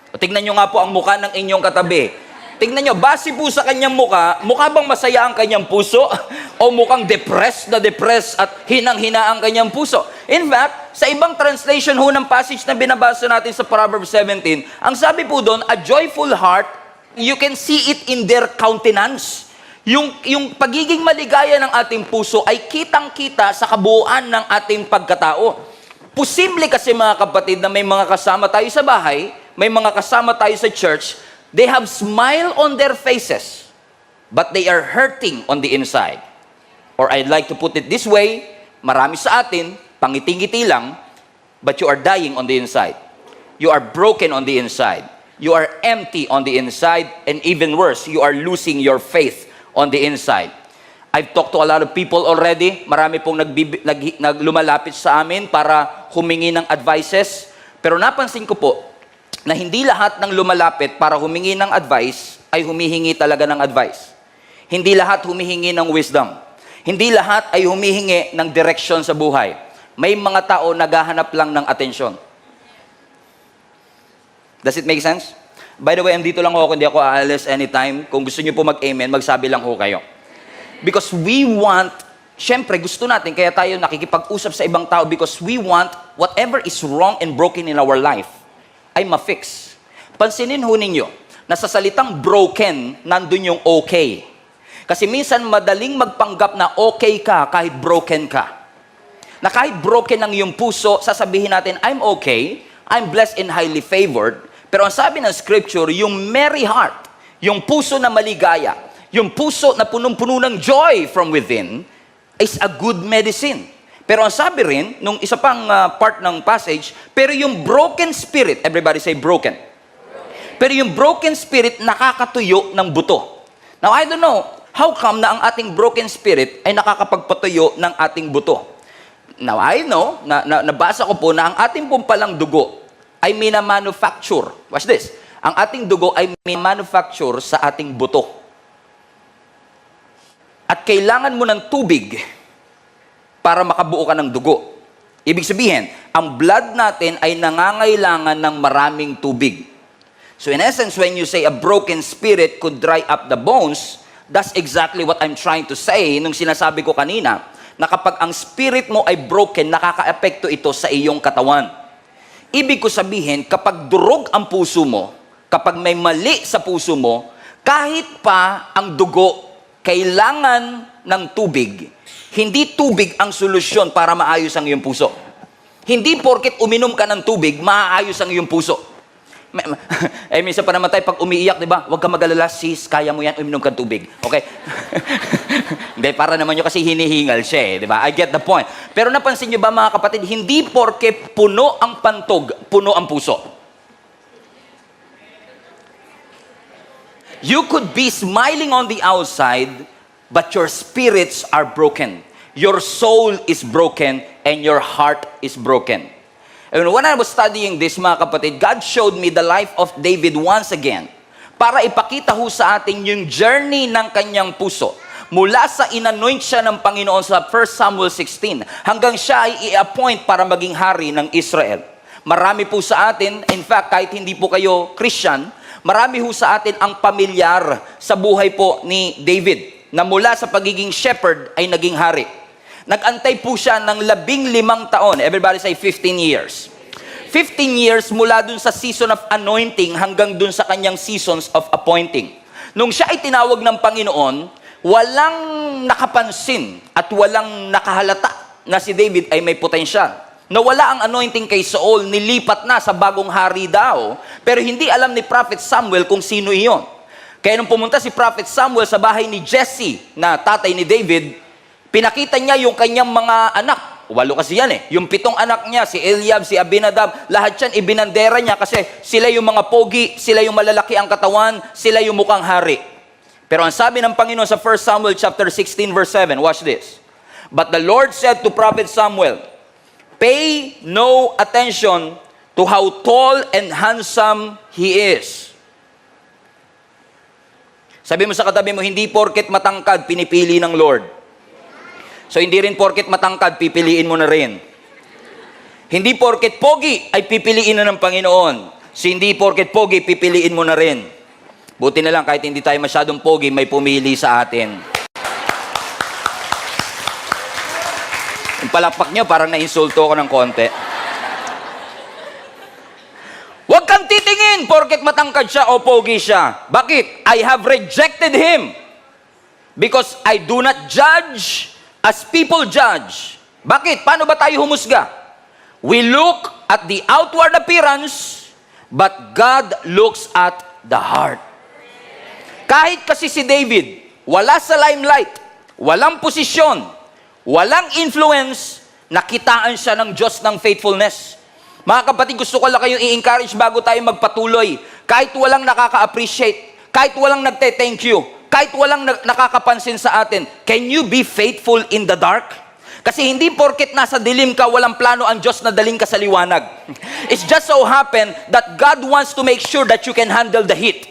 O, tignan nyo nga po ang mukha ng inyong katabi. Tingnan nyo, base po sa kanyang mukha bang masaya ang kanyang puso? O mukhang depressed at hinang-hina ang kanyang puso? In fact, sa ibang translation ho ng passage na binabasa natin sa Proverbs 17, ang sabi po doon, a joyful heart, you can see it in their countenance. Yung pagiging maligaya ng ating puso ay kitang-kita sa kabuuan ng ating pagkatao. Posible kasi mga kapatid na may mga kasama tayo sa bahay, may mga kasama tayo sa church, they have smile on their faces, but they are hurting on the inside. Or I'd like to put it this way, marami sa atin, pangiti-ngiti lang, but you are dying on the inside. You are broken on the inside. You are empty on the inside, and even worse, you are losing your faith on the inside. I've talked to a lot of people already. Marami pong lumalapit sa amin para humingi ng advices. Pero napansin ko po, na hindi lahat ng lumalapit para humingi ng advice ay humihingi talaga ng advice. Hindi lahat humihingi ng wisdom. Hindi lahat ay humihingi ng direction sa buhay. May mga tao naghahanap lang ng atensyon. Does it make sense? By the way, andito lang ako, hindi ako aalis anytime. Kung gusto niyo po mag-amen, magsabi lang ho kayo. Because we want, syempre gusto natin, kaya tayo nakikipag-usap sa ibang tao because we want whatever is wrong and broken in our life ay ma-fix. Pansinin ho ninyo, na sa salitang broken, nandun yung okay. Kasi minsan madaling magpanggap na okay ka kahit broken ka. Na kahit broken ang iyong puso, sasabihin natin, I'm okay, I'm blessed and highly favored. Pero ang sabi ng scripture, yung merry heart, yung puso na maligaya, yung puso na punong-puno ng joy from within, is a good medicine. Pero ang sabi rin, nung isa pang part ng passage, pero yung broken spirit, everybody say broken. Pero yung broken spirit, nakakatuyo ng buto. Now, I don't know, how come na ang ating broken spirit ay nakakapagpatuyo ng ating buto? Now, I know, nabasa ko po na ang ating pong palang dugo ay mina-manufacture. Watch this. Ang ating dugo ay mina-manufacture sa ating buto. At kailangan mo ng tubig para makabuo ka ng dugo. Ibig sabihin, ang blood natin ay nangangailangan ng maraming tubig. So in essence, when you say a broken spirit could dry up the bones, that's exactly what I'm trying to say nung sinasabi ko kanina, na kapag ang spirit mo ay broken, nakaka-epekto ito sa iyong katawan. Ibig ko sabihin, kapag durog ang puso mo, kapag may mali sa puso mo, kahit pa ang dugo kailangan ng tubig, hindi tubig ang solusyon para maayos ang iyong puso. Hindi porket uminom ka ng tubig, maayos ang iyong puso. Minsan pa naman tayo, pag umiiyak, di ba? Huwag ka mag-alala, sis, kaya mo yan, uminom ka ng tubig. Okay? Hindi, para naman nyo kasi hinihingal siya, di ba? I get the point. Pero napansin nyo ba, mga kapatid, hindi porke puno ang pantog, puno ang puso. You could be smiling on the outside, but your spirits are broken. Your soul is broken, and your heart is broken. And when I was studying this, mga kapatid, God showed me the life of David once again para ipakita ho sa atin yung journey ng kanyang puso. Mula sa inanoint siya ng Panginoon sa 1 Samuel 16 hanggang siya ay i-appoint para maging hari ng Israel. Marami po sa atin, in fact, kahit hindi po kayo Christian, marami ho sa atin ang pamilyar sa buhay po ni David na mula sa pagiging shepherd ay naging hari. Nag-antay po siya ng 15 taon. Everybody say 15 years. 15 years mula dun sa season of anointing hanggang dun sa kanyang seasons of appointing. Nung siya ay tinawag ng Panginoon, walang nakapansin at walang nakahalata na si David ay may potensyal. Nawala ang anointing kay Saul, nilipat na sa bagong hari daw, pero hindi alam ni Prophet Samuel kung sino iyon. Kaya nung pumunta si Prophet Samuel sa bahay ni Jesse, na tatay ni David, pinakita niya yung kanyang mga anak. 8 kasi yan eh. Yung 7 anak niya, si Eliab, si Abinadab, lahat yan ibinandera niya kasi sila yung mga pogi, sila yung malalaki ang katawan, sila yung mukhang hari. Pero ang sabi ng Panginoon sa 1 Samuel chapter 16 verse 7, watch this. But the Lord said to Prophet Samuel, pay no attention to how tall and handsome he is. Sabi mo sa katabi mo, hindi porket matangkad, pinipili ng Lord. So, hindi rin porket matangkad, pipiliin mo na rin. Hindi porket pogi, ay pipiliin na ng Panginoon. So, hindi porket pogi, pipiliin mo na rin. Buti na lang, kahit hindi tayo masyadong pogi, may pumili sa atin. Yung palakpak nyo, parang na-insulto ko ng konti. Huwag kang titingin porket matangkad siya o pogi siya. Bakit? I have rejected him. Because I do not judge as people judge. Bakit? Paano ba tayo humusga? We look at the outward appearance, but God looks at the heart. Kahit kasi si David, wala sa limelight, walang posisyon, walang influence, nakitaan siya ng Diyos ng faithfulness. Mga kapatid, gusto ko lang kayong i-encourage bago tayo magpatuloy. Kahit walang nakaka-appreciate, kahit walang nagte-thank you, kahit walang nakakapansin sa atin, can you be faithful in the dark? Kasi hindi porket nasa dilim ka, walang plano ang Diyos na daling ka sa liwanag. It's just so happen that God wants to make sure that you can handle the heat.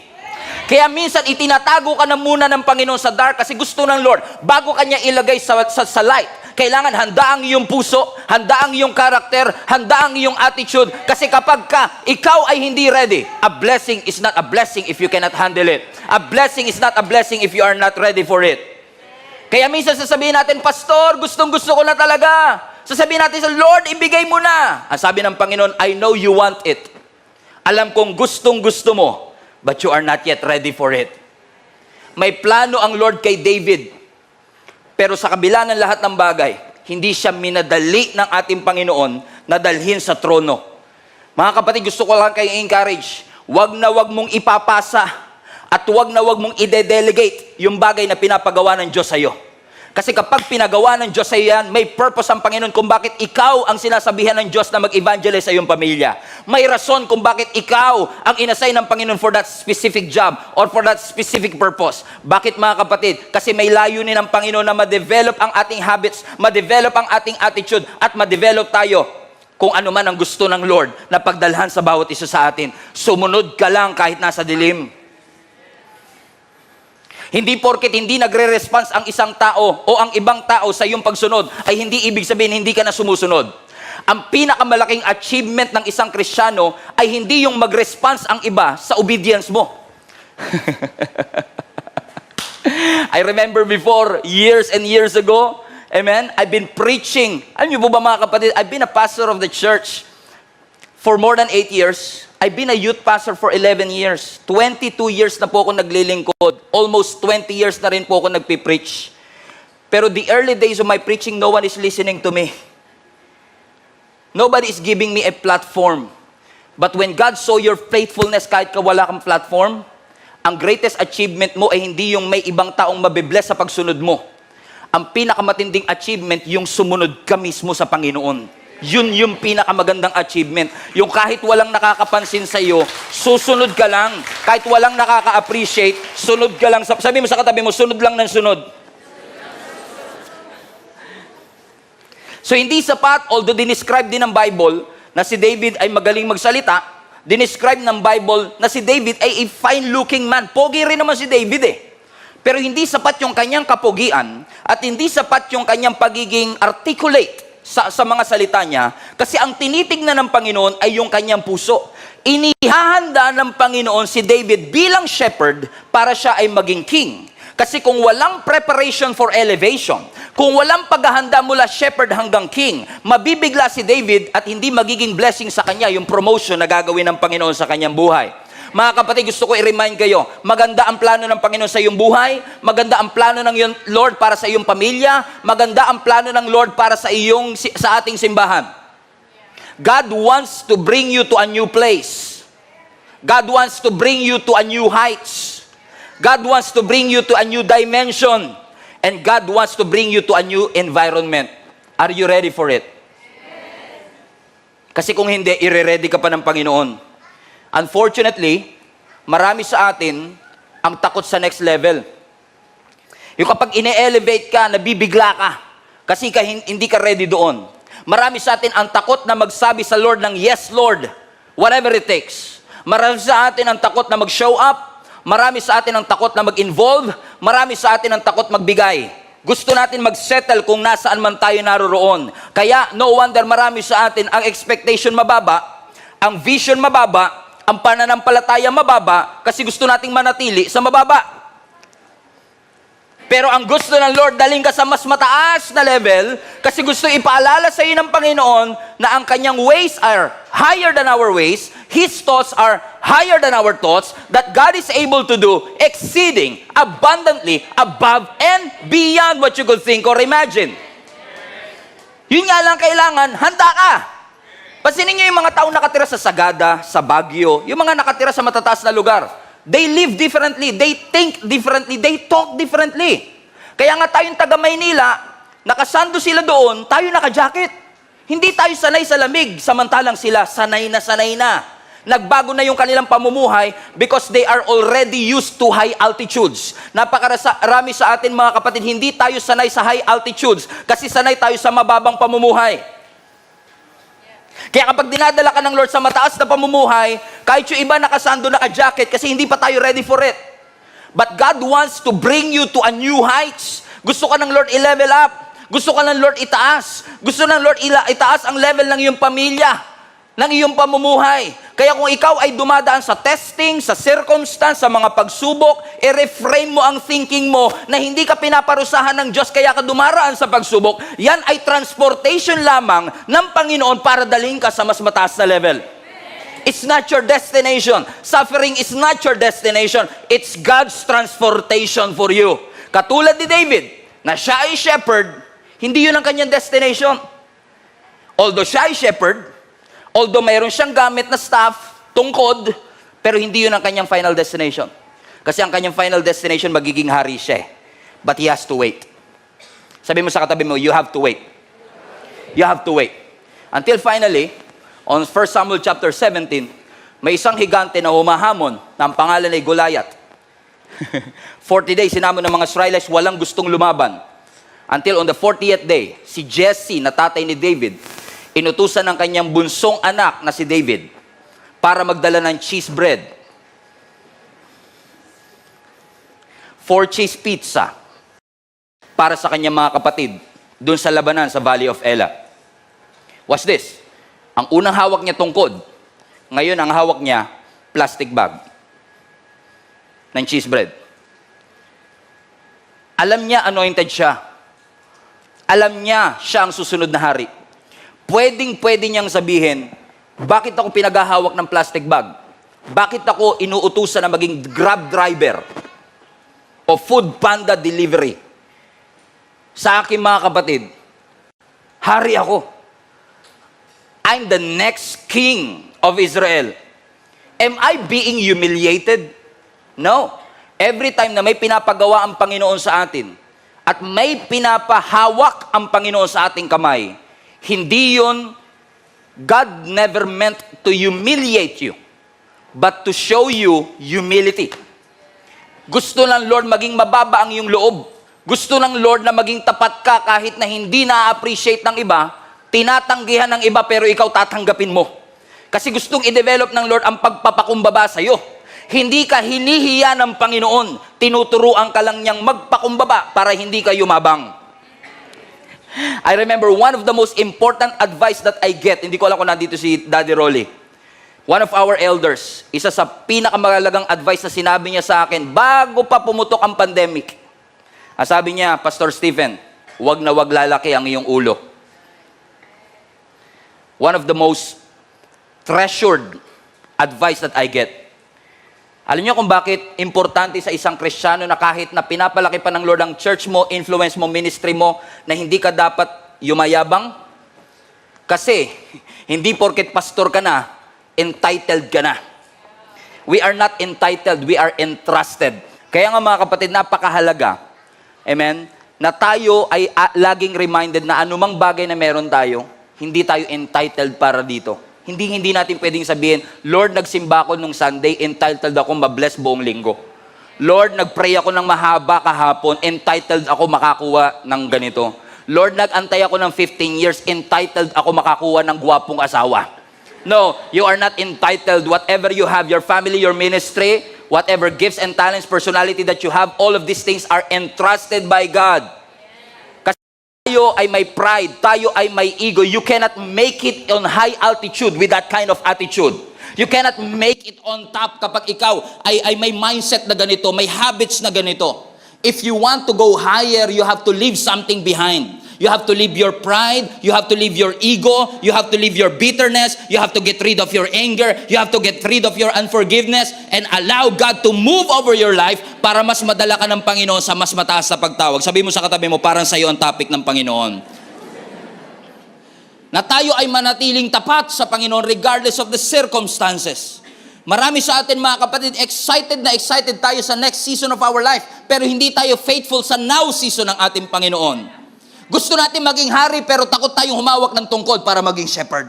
Kaya minsan itinatago ka na muna ng Panginoon sa dark kasi gusto ng Lord, bago kanya ilagay sa light, kailangan handa ang iyong puso, handa ang iyong karakter, handa ang iyong attitude. Kasi kapag ikaw ay hindi ready, a blessing is not a blessing if you cannot handle it. A blessing is not a blessing if you are not ready for it. Kaya minsan sasabihin natin, Pastor, gustong-gusto ko na talaga. Sasabihin natin sa Lord, ibigay mo na. Ang sabi ng Panginoon, I know you want it. Alam kong gustong-gusto mo, but you are not yet ready for it. May plano ang Lord kay David. Pero sa kabila ng lahat ng bagay, hindi siya minadali ng ating Panginoon na dalhin sa trono. Mga kapatid, gusto ko lang kayo encourage. Wag na wag mong ipapasa at wag na wag mong ide-delegate yung bagay na pinapagawa ng Diyos sa iyo. Kasi kapag pinagawa ng Diyos sa iyo yan, may purpose ang Panginoon kung bakit ikaw ang sinasabihan ng Diyos na mag-evangelize sa iyong pamilya. May rason kung bakit ikaw ang inassign ng Panginoon for that specific job or for that specific purpose. Bakit mga kapatid? Kasi may layunin ng Panginoon na ma-develop ang ating habits, ma-develop ang ating attitude, at ma-develop tayo kung ano man ang gusto ng Lord na pagdalhan sa bawat isa sa atin. Sumunod ka lang kahit nasa dilim. Hindi porket hindi nagre-response ang isang tao o ang ibang tao sa iyong pagsunod ay hindi ibig sabihin hindi ka na sumusunod. Ang pinakamalaking achievement ng isang Kristiyano ay hindi yung mag-response ang iba sa obedience mo. I remember before, years and years ago, amen, I've been preaching. Alam niyo po ba mga kapatid, I've been a pastor of the church for more than 8 years. I've been a youth pastor for 11 years. 22 years na po ako naglilingkod. Almost 20 years na rin po ako nagpipreach. Pero the early days of my preaching, no one is listening to me. Nobody is giving me a platform. But when God saw your faithfulness kahit ka wala kang platform, ang greatest achievement mo ay hindi yung may ibang taong mabibless sa pagsunod mo. Ang pinakamatinding achievement, yung sumunod ka mismo sa Panginoon. Yun yung pinakamagandang achievement. Yung kahit walang nakakapansin sa iyo, susunod ka lang. Kahit walang nakaka-appreciate, sunod ka lang. Sabi mo sa katabi mo, sunod lang ng sunod. So hindi sapat, although dinescribe din ng Bible na si David ay magaling magsalita, dinescribe ng Bible na si David ay a fine-looking man. Pogi rin naman si David eh. Pero hindi sapat yung kanyang kapogian at hindi sapat yung kanyang pagiging articulate sa mga salita niya, kasi ang tinitignan ng Panginoon ay yung kanyang puso. Inihahanda ng Panginoon si David bilang shepherd para siya ay maging king. Kasi kung walang preparation for elevation, kung walang paghahanda mula shepherd hanggang king, mabibigla si David at hindi magiging blessing sa kanya yung promotion na gagawin ng Panginoon sa kanyang buhay. Mga kapatid, gusto ko i-remind kayo, maganda ang plano ng Panginoon sa iyong buhay, maganda ang plano ng iyong Lord para sa iyong pamilya, maganda ang plano ng Lord para sa ating simbahan. God wants to bring you to a new place. God wants to bring you to a new heights. God wants to bring you to a new dimension. And God wants to bring you to a new environment. Are you ready for it? Kasi kung hindi, ire-ready ka pa ng Panginoon. Unfortunately, marami sa atin ang takot sa next level. Yung kapag ine-elevate ka, nabibigla ka kasi hindi ka ready doon. Marami sa atin ang takot na magsabi sa Lord ng yes, Lord, whatever it takes. Marami sa atin ang takot na mag-show up. Marami sa atin ang takot na mag-involve. Marami sa atin ang takot magbigay. Gusto natin mag-settle kung nasaan man tayo naroroon. Kaya, no wonder marami sa atin ang expectation mababa, ang vision mababa, ang pananampalataya mababa kasi gusto nating manatili sa mababa. Pero ang gusto ng Lord, daling ka sa mas mataas na level kasi gusto ipaalala sa iyo ng Panginoon na ang kanyang ways are higher than our ways, His thoughts are higher than our thoughts, that God is able to do exceeding, abundantly, above, and beyond what you could think or imagine. Yun nga lang kailangan, handa ka. Pansinin niyo yung mga taong nakatira sa Sagada, sa Baguio, yung mga nakatira sa matataas na lugar. They live differently, they think differently, they talk differently. Kaya nga tayong taga Maynila, nakasando sila doon, tayo naka-jacket. Hindi tayo sanay sa lamig, samantalang sila sanay na. Nagbago na yung kanilang pamumuhay because they are already used to high altitudes. Napakarami sa atin mga kapatid, hindi tayo sanay sa high altitudes kasi sanay tayo sa mababang pamumuhay. Kaya kapag dinadala ka ng Lord sa mataas na pamumuhay, kahit yung iba nakasando, naka-jacket, kasi hindi pa tayo ready for it. But God wants to bring you to a new heights. Gusto ka ng Lord i-level up. Gusto ka ng Lord itaas. Gusto ng Lord itaas ang level ng iyong pamilya, ng iyong pamumuhay. Kaya kung ikaw ay dumadaan sa testing, sa circumstance, sa mga pagsubok, i-reframe mo ang thinking mo na hindi ka pinaparusahan ng Diyos kaya ka dumaraan sa pagsubok. Yan ay transportation lamang ng Panginoon para dalhin ka sa mas mataas na level. It's not your destination. Suffering is not your destination. It's God's transportation for you. Katulad ni David, na siya ay shepherd, hindi yun ang kanyang destination. Although siya ay shepherd, although mayroon siyang gamit na staff, tungkod, pero hindi yun ang kanyang final destination. Kasi ang kanyang final destination, magiging hari siya. But he has to wait. Sabi mo sa katabi mo, you have to wait. You have to wait. Until finally, on 1 Samuel chapter 17, may isang higante na humahamon na ang pangalan ay Goliath. 40 days, sinamon ng mga Israelites, walang gustong lumaban. Until on the 40th day, si Jesse, na tatay ni David, inutusan ng kanyang bunsong anak na si David para magdala ng cheese bread, 4 cheese pizza para sa kanyang mga kapatid doon sa labanan sa Valley of Elah. What's this? Ang unang hawak niya tungkod. Ngayon, ang hawak niya, plastic bag ng cheese bread. Alam niya, anointed siya. Alam niya, siya ang susunod na hari. Pwede niyang sabihin, bakit ako pinaghahawak ng plastic bag? Bakit ako inuutusan na maging grab driver o food panda delivery? Sa aking mga kapatid, hari ako. I'm the next king of Israel. Am I being humiliated? No. Every time na may pinapagawa ang Panginoon sa atin at may pinapahawak ang Panginoon sa ating kamay, hindi yun, God never meant to humiliate you, but to show you humility. Gusto ng Lord maging mababa ang iyong loob. Gusto ng Lord na maging tapat ka kahit na hindi na-appreciate ng iba, tinatanggihan ng iba pero ikaw tatanggapin mo. Kasi gustong i-develop ng Lord ang pagpapakumbaba sa iyo. Hindi ka hinihiya ng Panginoon. Tinuturuan ka lang niyang magpakumbaba para hindi ka yumabang. I remember one of the most important advice that I get, hindi ko alam kung nandito si Daddy Rolly. One of our elders, isa sa pinakamahalagang advice na sinabi niya sa akin bago pa pumutok ang pandemic. Sabi niya, Pastor Stephen, wag na wag lalaki ang iyong ulo. One of the most treasured advice that I get. Alam niyo kung bakit importante sa isang Kristiyano na kahit na pinapalaki pa ng Lord ang church mo, influence mo, ministry mo, na hindi ka dapat yumayabang? Kasi, hindi porket pastor ka na, entitled ka na. We are not entitled, we are entrusted. Kaya nga mga kapatid, napakahalaga, amen, na tayo ay laging reminded na anumang bagay na meron tayo, hindi tayo entitled para dito. Hindi natin pwedeng sabihin, Lord, nagsimba ako nung Sunday, entitled ako ma-bless buong linggo. Lord, nagpray ako ng mahaba kahapon, entitled ako makakuha ng ganito. Lord, nag-antay ako ng 15 years, entitled ako makakuha ng gwapong asawa. No, you are not entitled. Whatever you have, your family, your ministry, whatever gifts and talents, personality that you have, all of these things are entrusted by God. Tayo ay may pride, tayo ay may ego. You cannot make it on high altitude with that kind of attitude. You cannot make it on top kapag ikaw ay may mindset na ganito, may habits na ganito. If you want to go higher, you have to leave something behind. You have to leave your pride, you have to leave your ego, you have to leave your bitterness, you have to get rid of your anger, you have to get rid of your unforgiveness, and allow God to move over your life para mas madala ka ng Panginoon sa mas mataas na pagtawag. Sabi mo sa katabi mo, parang sa iyo ang topic ng Panginoon. Na tayo ay manatiling tapat sa Panginoon regardless of the circumstances. Marami sa atin mga kapatid, excited tayo sa next season of our life, pero hindi tayo faithful sa now season ng ating Panginoon. Gusto natin maging hari pero takot tayong humawak ng tungkod para maging shepherd.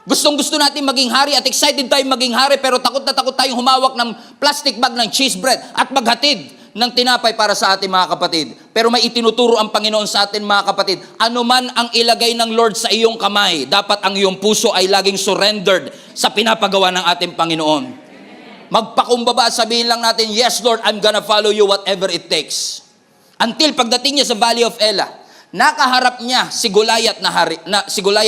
Gustong-gusto natin maging hari at excited tayong maging hari pero takot na takot tayong humawak ng plastic bag ng cheese bread at maghatid ng tinapay para sa ating mga kapatid. Pero may itinuturo ang Panginoon sa atin mga kapatid, anuman ang ilagay ng Lord sa iyong kamay, dapat ang iyong puso ay laging surrendered sa pinapagawa ng ating Panginoon. Magpakumbaba, sabihin lang natin, yes Lord, I'm gonna follow you whatever it takes. Until pagdating niya sa Valley of Elah, nakaharap niya si Goliath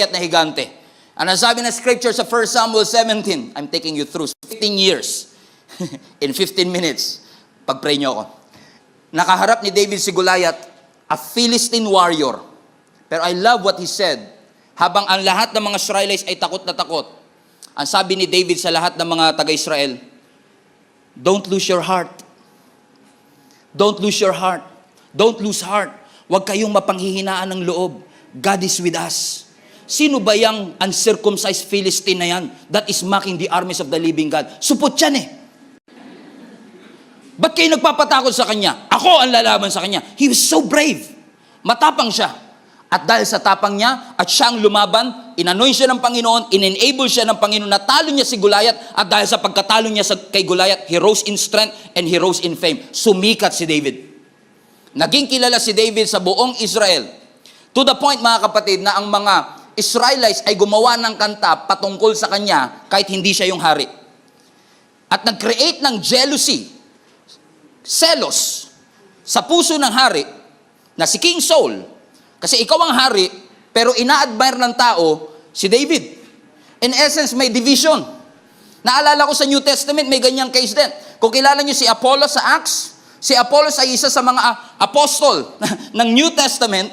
na higante. Ano sabi na scripture sa 1 Samuel 17? I'm taking you through 15 years. In 15 minutes. Pag-pray niyo ako. Nakaharap ni David si Goliath, a Philistine warrior. Pero I love what he said. Habang ang lahat ng mga Israelites ay takot na takot. Ang sabi ni David sa lahat ng mga taga-Israel, don't lose your heart. Don't lose your heart. Don't lose heart. Huwag kayong mapanghihinaan ng loob. God is with us. Sino ba yung uncircumcised Philistine na yan that is mocking the armies of the living God? Supot yan eh. Ba't kayo nagpapatakot sa kanya? Ako ang lalaban sa kanya. He was so brave. Matapang siya. At dahil sa tapang niya, at siyang lumaban, inanoy siya ng Panginoon, in-enable siya ng Panginoon, natalo niya si Goliath, at dahil sa pagkatalo niya kay Goliath, he rose in strength and he rose in fame. Sumikat si David. Naging kilala si David sa buong Israel. To the point, mga kapatid, na ang mga Israelites ay gumawa ng kanta patungkol sa kanya kahit hindi siya yung hari. At nag-create ng jealousy, selos, sa puso ng hari na si King Saul. Kasi ikaw ang hari, pero ina-admire ng tao si David. In essence, may division. Naalala ko sa New Testament, may ganyang case din. Kung kilala niyo si Apollos sa Acts, si Apollos ay isa sa mga apostol ng New Testament.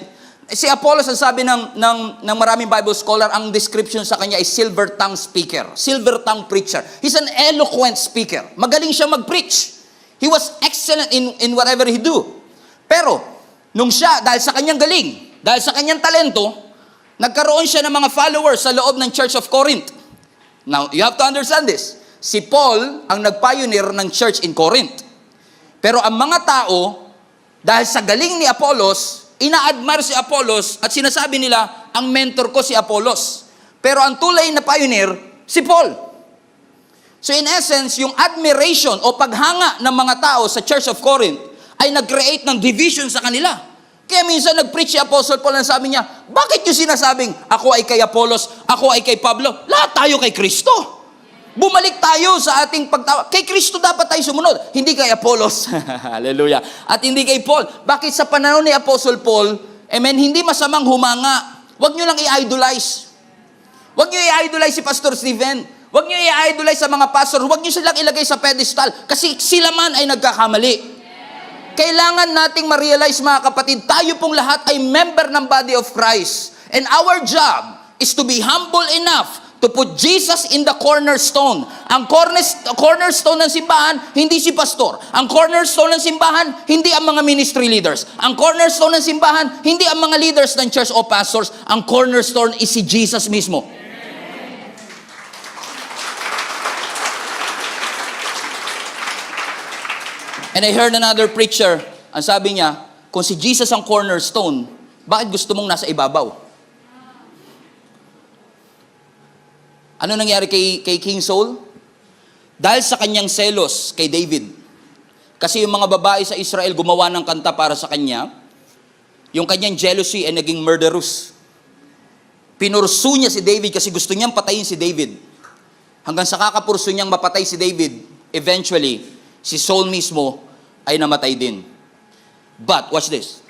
Si Apollos, ang sabi ng maraming Bible scholar, ang description sa kanya ay silver tongue speaker, silver tongue preacher. He's an eloquent speaker. Magaling siya mag-preach. He was excellent in whatever he do. Pero, nung siya, dahil sa kanyang galing, dahil sa kanyang talento, nagkaroon siya ng mga followers sa loob ng Church of Corinth. Now, you have to understand this. Si Paul ang nag-pioneer ng church in Corinth. Pero ang mga tao, dahil sa galing ni Apollos, ina-admire si Apollos at sinasabi nila, ang mentor ko si Apollos. Pero ang tulay na pioneer, si Paul. So in essence, yung admiration o paghanga ng mga tao sa Church of Corinth ay nag-create ng division sa kanila. Kaya minsan nag-preach si Apostle Paul and sabi niya, bakit yung sinasabing, ako ay kay Apollos, ako ay kay Pablo, lahat tayo kay Kristo. Bumalik tayo sa ating pagtawa. Kay Kristo dapat tayo sumunod, hindi kay Apollos. Hallelujah. At hindi kay Paul. Bakit sa panahon ni Apostle Paul, amen, hindi masamang humanga. Huwag nyo lang i-idolize. Huwag nyo i-idolize si Pastor Stephen. Huwag nyo i-idolize sa mga pastor. Huwag nyo silang ilagay sa pedestal. Kasi sila man ay nagkakamali. Kailangan nating ma-realize, mga kapatid, tayo pong lahat ay member ng body of Christ. And our job is to be humble enough to put Jesus in the cornerstone. Ang cornerstone ng simbahan, hindi si pastor. Ang cornerstone ng simbahan, hindi ang mga ministry leaders. Ang cornerstone ng simbahan, hindi ang mga leaders ng church o pastors. Ang cornerstone is si Jesus mismo. And I heard another preacher, ang sabi niya, kung si Jesus ang cornerstone, bakit gusto mong nasa ibabaw? Ano nangyari kay King Saul? Dahil sa kanyang selos kay David. Kasi yung mga babae sa Israel gumawa ng kanta para sa kanya, yung kanyang jealousy ay naging murderous. Pinursu niya si David kasi gusto niyang patayin si David. Hanggang sa kakapurso niyang mapatay si David, eventually, si Saul mismo ay namatay din. But, watch this.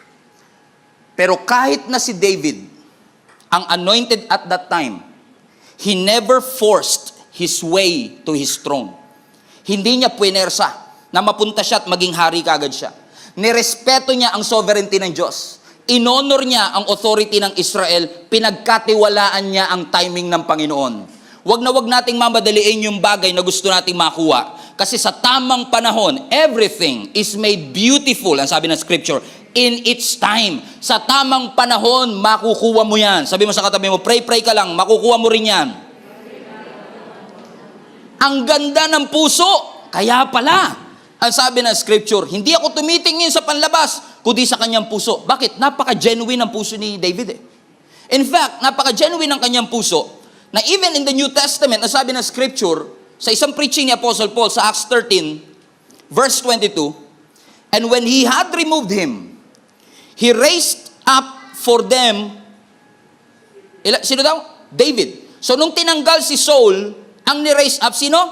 Pero kahit na si David, ang anointed at that time, he never forced his way to his throne. Hindi niya puwersa na mapunta siya at maging hari kagad siya. Nirespeto niya ang sovereignty ng Diyos. Inonor niya ang authority ng Israel. Pinagkatiwalaan niya ang timing ng Panginoon. Wag na wag nating mamadaliin yung bagay na gusto nating makuha. Kasi sa tamang panahon, everything is made beautiful, ang sabi ng scripture, in its time. Sa tamang panahon, makukuha mo yan. Sabi mo sa katabi mo, pray ka lang, makukuha mo rin yan. Ang ganda ng puso, kaya pala. Ang sabi ng scripture, hindi ako tumitingin sa panlabas, kundi sa kanyang puso. Bakit? Napaka-genuine ang puso ni David eh. In fact, napaka-genuine ang kanyang puso, na even in the New Testament, ang sabi ng scripture, sa isang preaching ni Apostle Paul sa Acts 13, verse 22, and when he had removed him, he raised up for them, sino daw? David. So nung tinanggal si Saul, ang ni-raise up, sino?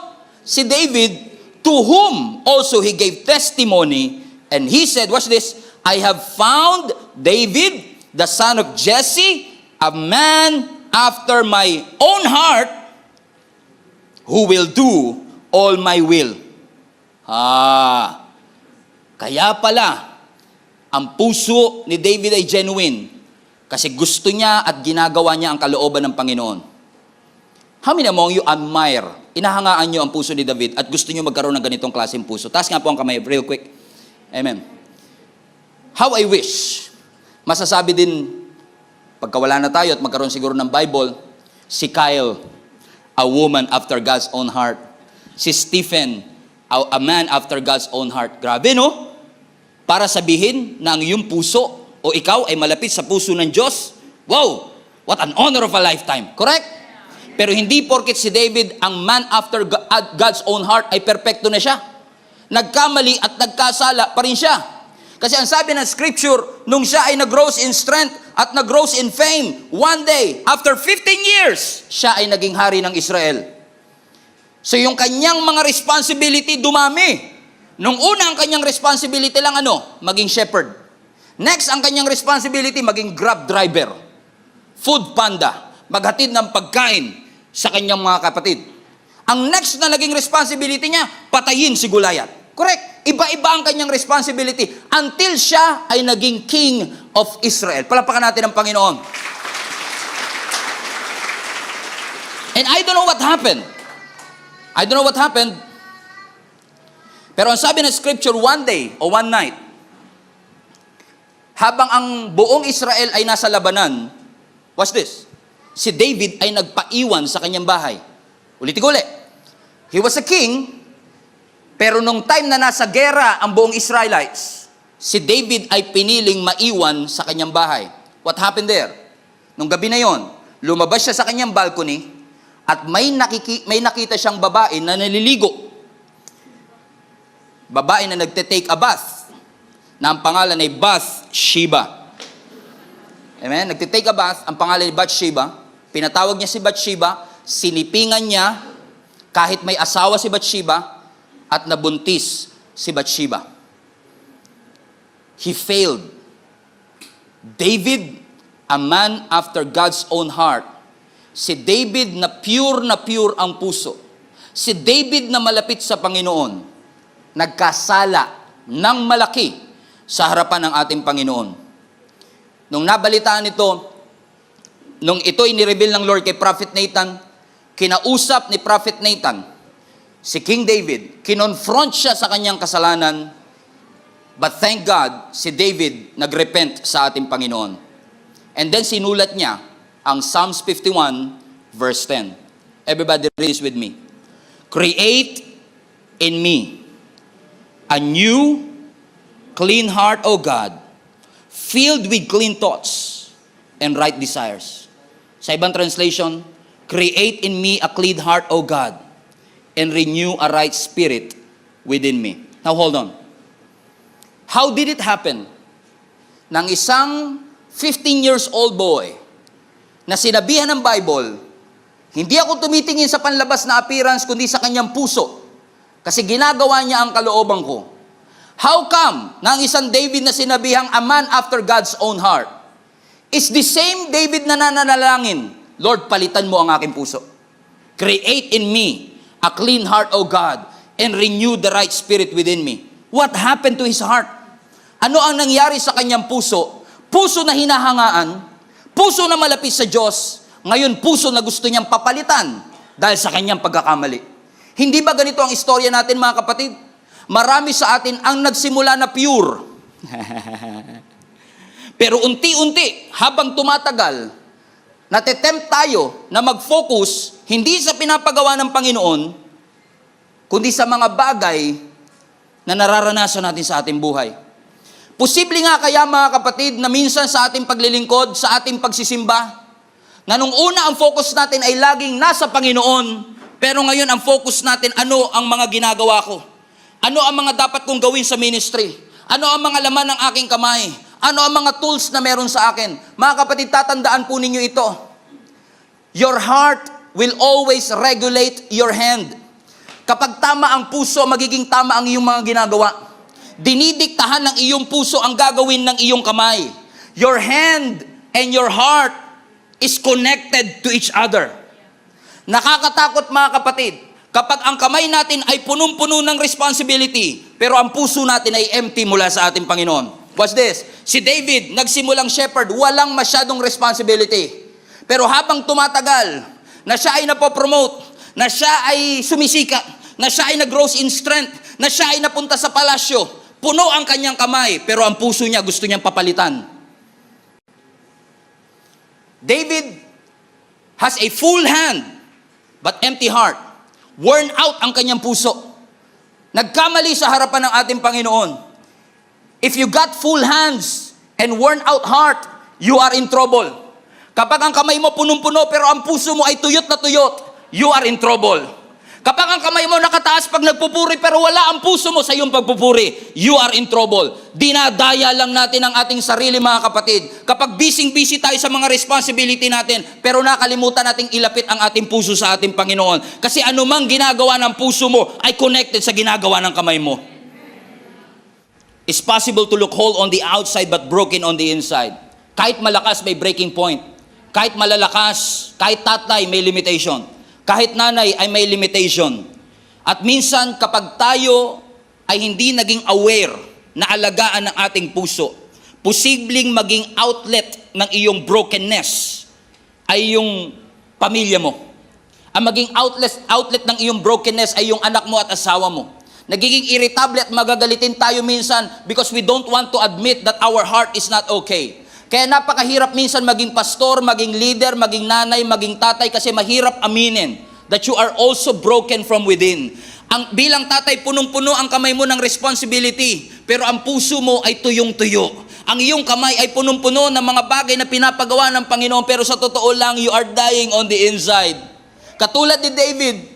Si David, to whom also he gave testimony, and he said, watch this, I have found David, the son of Jesse, a man after my own heart, who will do all my will. Kaya pala, ang puso ni David ay genuine kasi gusto niya at ginagawa niya ang kalooban ng Panginoon. How many among you admire, inahangaan nyo ang puso ni David at gusto nyo magkaroon ng ganitong klaseng puso? Taas nga po ang kamay, real quick. Amen. How I wish, masasabi din, pagka wala na tayo at magkaroon siguro ng Bible, si Kyle, a woman after God's own heart. Si Stephen, a man after God's own heart. Grabe, no? Para sabihin na ang iyong puso o ikaw ay malapit sa puso ng Diyos. Wow! What an honor of a lifetime. Correct? Pero hindi porket si David ang man after God's own heart ay perpekto na siya. Nagkamali at nagkasala pa rin siya. Kasi ang sabi ng scripture, nung siya ay nag-grows in strength at nag-grows in fame, one day, after 15 years, siya ay naging hari ng Israel. So yung kanyang mga responsibility dumami. Nung una ang kanyang responsibility lang maging shepherd. Next ang kanyang responsibility, maging grab driver. Food panda. Maghatid ng pagkain sa kanyang mga kapatid. Ang next na naging responsibility niya, patayin si Goliath. Correct? Iba-iba ang kanyang responsibility until siya ay naging king of Israel. Palapakan natin ang Panginoon. And I don't know what happened. Pero ang sabi ng scripture, one day o one night, habang ang buong Israel ay nasa labanan, watch this, si David ay nagpaiwan sa kanyang bahay. Ulitin ko ulit. He was a king, pero nung time na nasa gera ang buong Israelites, si David ay piniling maiwan sa kanyang bahay. What happened there? Nung gabi na yon, lumabas siya sa kanyang balcony at may nakita siyang babae na naliligo. Babae na nagte-take a bath, na ang pangalan ay Bathsheba. Amen? Nagte-take a bath, ang pangalan ay Bathsheba. Pinatawag niya si Bathsheba, sinipingan niya kahit may asawa si Bathsheba at nabuntis si Bathsheba. He failed. David, a man after God's own heart. Si David na pure ang puso. Si David na malapit sa Panginoon. Nagkasala ng malaki sa harapan ng ating Panginoon. Nung nabalitaan ito, nung ito'y nireveal ng Lord kay Prophet Nathan, kinausap ni Prophet Nathan si King David, kinonfront siya sa kanyang kasalanan, but thank God, si David nagrepent sa ating Panginoon. And then sinulat niya ang Psalms 51 verse 10. Everybody read this with me. Create in me a new, clean heart, O God, filled with clean thoughts and right desires. Sa ibang translation, create in me a clean heart, O God, and renew a right spirit within me. Now hold on. How did it happen? Nang isang 15 years old boy na sinabihan ng Bible, hindi ako tumitingin sa panlabas na appearance kundi sa kanyang puso kasi ginagawa niya ang kalooban ko. How come na ang isang David na sinabihang a man after God's own heart is the same David na nananalangin, Lord, palitan mo ang aking puso. Create in me a clean heart, O God, and renew the right spirit within me. What happened to his heart? Ano ang nangyari sa kanyang puso? Puso na hinahangaan, puso na malapit sa Diyos, ngayon puso na gusto niyang papalitan dahil sa kanyang pagkakamali. Hindi ba ganito ang istorya natin, mga kapatid? Marami sa atin ang nagsimula na pure. Pero unti-unti, habang tumatagal, natitempt tayo na mag-focus hindi sa pinapagawa ng Panginoon, kundi sa mga bagay na nararanasan natin sa ating buhay. Posible nga kaya, mga kapatid, na minsan sa ating paglilingkod, sa ating pagsisimba, na nung una ang focus natin ay laging nasa Panginoon, pero ngayon ang focus natin, ano ang mga ginagawa ko? Ano ang mga dapat kong gawin sa ministry? Ano ang mga laman ng aking kamay? Ano ang mga tools na meron sa akin? Mga kapatid, tatandaan po ninyo ito. Your heart will always regulate your hand. Kapag tama ang puso, magiging tama ang iyong mga ginagawa. Dinidiktahan ng iyong puso ang gagawin ng iyong kamay. Your hand and your heart is connected to each other. Nakakatakot, mga kapatid, kapag ang kamay natin ay punong-puno ng responsibility, pero ang puso natin ay empty mula sa ating Panginoon. Watch this. Si David, nagsimulang shepherd, walang masyadong responsibility. Pero habang tumatagal, na siya ay napopromote, na siya ay sumisikat, na siya ay nag-grows in strength, na siya ay napunta sa palasyo. Puno ang kanyang kamay, pero ang puso niya gusto niyang papalitan. David has a full hand, but empty heart. Worn out ang kanyang puso. Nagkamali sa harapan ng ating Panginoon. If you got full hands and worn out heart, you are in trouble. Kapag ang kamay mo punong-puno pero ang puso mo ay tuyot na tuyot, you are in trouble. Kapag ang kamay mo nakataas pag nagpupuri pero wala ang puso mo sa iyong pagpupuri, you are in trouble. Dinadaya lang natin ang ating sarili, mga kapatid. Kapag busy tayo sa mga responsibility natin, pero nakalimutan nating ilapit ang ating puso sa ating Panginoon. Kasi anumang ginagawa ng puso mo ay connected sa ginagawa ng kamay mo. It's possible to look whole on the outside but broken on the inside. Kahit malakas, may breaking point. Kahit malalakas, kahit tatay, may limitation. Kahit nanay ay may limitation. At minsan kapag tayo ay hindi naging aware na alagaan ng ating puso, posibleng maging outlet ng iyong brokenness ay yung pamilya mo. Ang maging outlet ng iyong brokenness ay yung anak mo at asawa mo. Nagiging irritable at magagalitin tayo minsan because we don't want to admit that our heart is not okay. Kaya napakahirap minsan maging pastor, maging leader, maging nanay, maging tatay kasi mahirap aminin that you are also broken from within. Bilang tatay, punong-puno ang kamay mo ng responsibility, pero ang puso mo ay tuyong-tuyo. Ang iyong kamay ay punong-puno ng mga bagay na pinapagawa ng Panginoon, pero sa totoo lang, you are dying on the inside. Katulad ni David,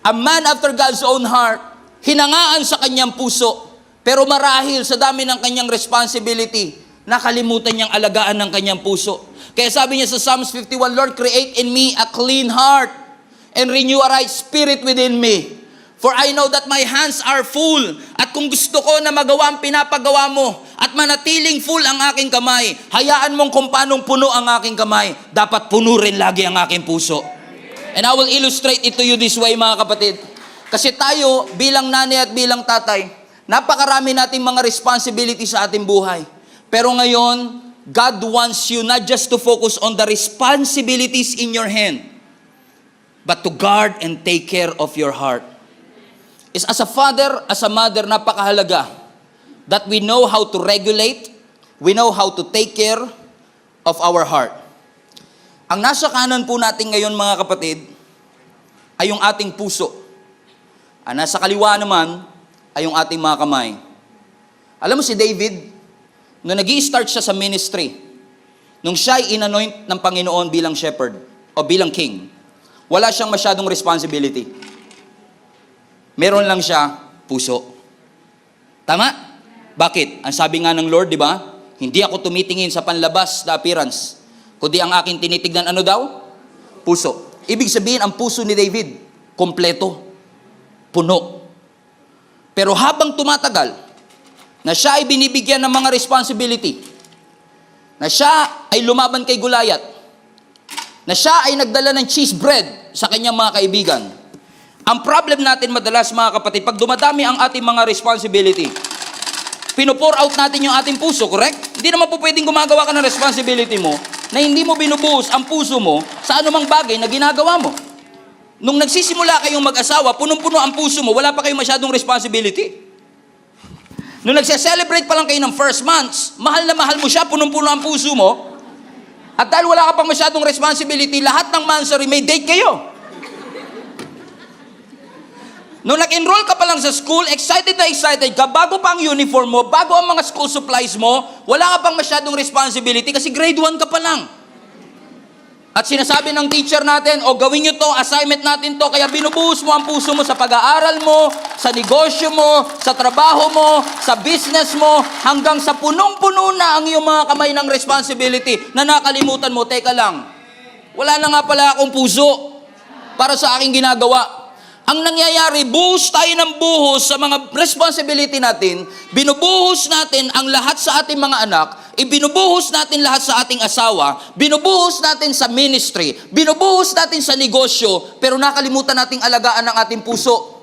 a man after God's own heart, hinangaan sa kanyang puso, pero marahil sa dami ng kanyang responsibility, nakalimutan niyang alagaan ng kanyang puso. Kaya sabi niya sa Psalms 51, Lord, create in me a clean heart and renew a right spirit within me. For I know that my hands are full. At kung gusto ko na magawa ang pinapagawa mo at manatiling full ang aking kamay, hayaan mong kung paanong puno ang aking kamay, dapat puno rin lagi ang aking puso. And I will illustrate it to you this way, mga kapatid. Kasi tayo, bilang nanay at bilang tatay, napakarami nating mga responsibility sa ating buhay. Pero ngayon, God wants you not just to focus on the responsibilities in your hand, but to guard and take care of your heart. Is as a father, as a mother, napakahalaga that we know how to regulate, we know how to take care of our heart. Ang nasa kanan po natin ngayon, mga kapatid, ay yung ating puso. Ang nasa kaliwa naman ay yung ating mga kamay. Alam mo si David, nung nag-i-start siya sa ministry, nung siya ay inanoint ng Panginoon bilang shepherd o bilang king, wala siyang masyadong responsibility. Meron lang siya puso. Tama? Bakit? Ang sabi nga ng Lord, di ba? Hindi ako tumitingin sa panlabas na appearance, kundi ang aking tinitignan ano daw? Puso. Ibig sabihin, ang puso ni David, kompleto, puno. Pero habang tumatagal, na siya ay binibigyan ng mga responsibility, na siya ay lumaban kay Goliath, na siya ay nagdala ng cheese bread sa kanyang mga kaibigan. Ang problem natin madalas, mga kapatid, pag dumadami ang ating mga responsibility, pino-pour out natin yung ating puso, correct? Hindi naman po pwedeng gumagawa ka ng responsibility mo na hindi mo binubuhos ang puso mo sa anumang bagay na ginagawa mo. Nung nagsisimula kayong mag-asawa, punong-puno ang puso mo, wala pa kayong masyadong responsibility. Nung nagse-celebrate pa lang kayo ng first months, mahal na mahal mo siya, punong-puno ang puso mo. At dahil wala ka pang masyadong responsibility, lahat ng monthsary may date kayo. Nung nag-enroll ka pa lang sa school, excited ka, bago pa ang uniform mo, bago ang mga school supplies mo, wala ka pang masyadong responsibility kasi grade 1 ka pa lang. At sinasabi ng teacher natin, o gawin nyo to, assignment natin to, kaya binubuhos mo ang puso mo sa pag-aaral mo, sa negosyo mo, sa trabaho mo, sa business mo, hanggang sa punong-puno na ang iyong mga kamay ng responsibility na nakalimutan mo, teka lang, wala na nga pala akong puso para sa aking ginagawa. Ang nangyayari, buhos tayo ng buhos sa mga responsibility natin, binubuhos natin ang lahat sa ating mga anak, ibinubuhos natin lahat sa ating asawa, binubuhos natin sa ministry, binubuhos natin sa negosyo, pero nakalimutan nating alagaan ang ating puso.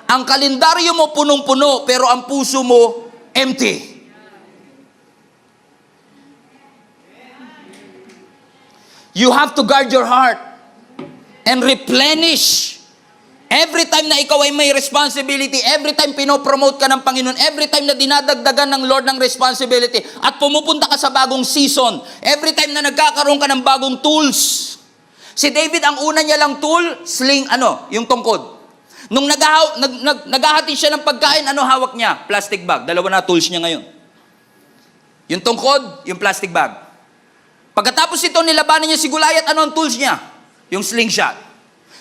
Ang kalendaryo mo punong-puno, pero ang puso mo empty. You have to guard your heart. and replenish. Every time na ikaw ay may responsibility, every time pinopromote ka ng Panginoon, every time na dinadagdagan ng Lord ng responsibility, at pumupunta ka sa bagong season, every time na nagkakaroon ka ng bagong tools. Si David, ang una niya lang tool, sling, yung tungkod. Nung naghahati siya ng pagkain, hawak niya? Plastic bag. Dalawa na tools niya ngayon. Yung tungkod, yung plastic bag. Pagkatapos ito, nilabanan niya si Goliath, ano ang tools niya? Yung slingshot.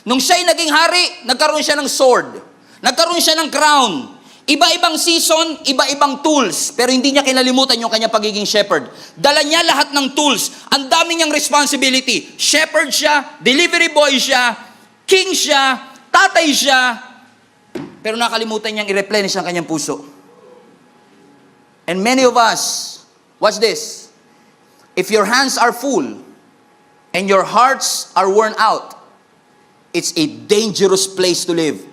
Nung siya'y naging hari, nagkaroon siya ng sword. Nagkaroon siya ng crown. Iba-ibang season, iba-ibang tools. Pero hindi niya kinalimutan yung kanyang pagiging shepherd. Dala niya lahat ng tools. Ang dami niyang responsibility. Shepherd siya, delivery boy siya, king siya, tatay siya. Pero nakalimutan niyang i-replenish ang kanyang puso. And many of us, watch this. If your hands are full and your hearts are worn out, it's a dangerous place to live.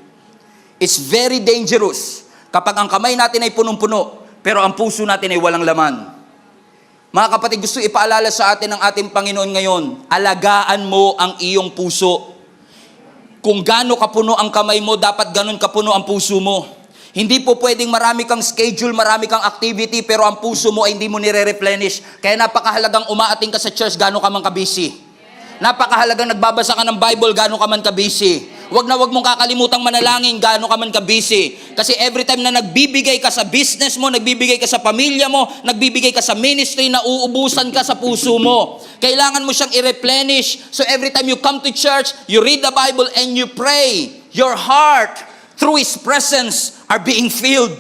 It's very dangerous kapag ang kamay natin ay punong-puno, pero ang puso natin ay walang laman. Mga kapatid, gusto ipaalala sa atin ng ating Panginoon ngayon, alagaan mo ang iyong puso. Kung gaano kapuno ang kamay mo, dapat ganun kapuno ang puso mo. Hindi po pwedeng marami kang schedule, marami kang activity, pero ang puso mo ay hindi mo nire-replenish. Kaya napakahalagang umaating ka sa church, gaano ka man ka-busy. Napakahalagang nagbabasa ka ng Bible, gaano ka man ka-busy. Wag mong kakalimutang manalangin, gaano ka man ka-busy. Kasi every time na nagbibigay ka sa business mo, nagbibigay ka sa pamilya mo, nagbibigay ka sa ministry, nauubusan ka sa puso mo. Kailangan mo siyang i-replenish. So every time you come to church, you read the Bible and you pray, your heart, through His presence, are being filled.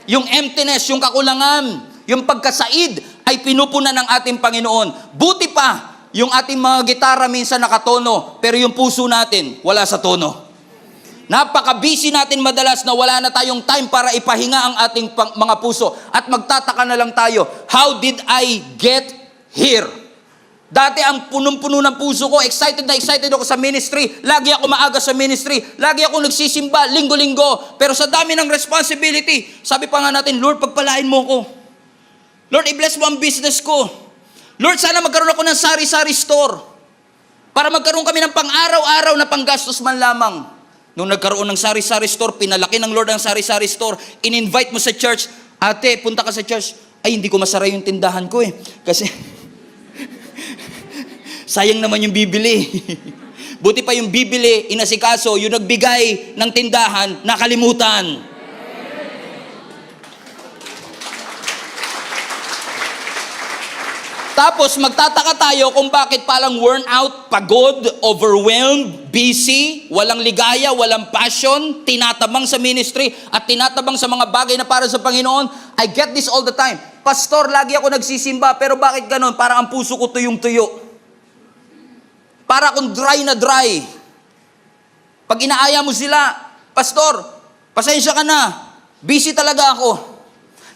Yung emptiness, yung kakulangan, yung pagkasaid, ay pinupunan ng ating Panginoon. Buti pa, yung ating mga gitara minsan nakatono, pero yung puso natin, wala sa tono. Napaka-busy natin madalas na wala na tayong time para ipahinga ang ating mga puso. At magtataka na lang tayo, how did I get here? Dati ang punong-puno ng puso ko, excited na excited ako sa ministry. Lagi ako maaga sa ministry. Lagi ako nagsisimba, linggo-linggo. Pero sa dami ng responsibility, sabi pa nga natin, Lord, pagpalain mo ko. Lord, i-bless mo ang business ko. Lord, sana magkaroon ako ng sari-sari store para magkaroon kami ng pang-araw-araw na panggastos man lamang. Nung nagkaroon ng sari-sari store, pinalaki ng Lord ang sari-sari store, in-invite mo sa church, ate, punta ka sa church, ay hindi ko masara yung tindahan ko kasi sayang naman yung bibili. Buti pa yung bibili, inasikaso, yung nagbigay ng tindahan, nakalimutan. Tapos magtataka tayo kung bakit palang worn out, pagod, overwhelmed, busy, walang ligaya, walang passion, tinatabang sa ministry at tinatabang sa mga bagay na para sa Panginoon. I get this all the time. Pastor, lagi ako nagsisimba, pero bakit ganon? Parang ang puso ko tuyong-tuyo. Para akong dry na dry. Pag inaaya mo sila, Pastor, pasensya ka na. Busy talaga ako.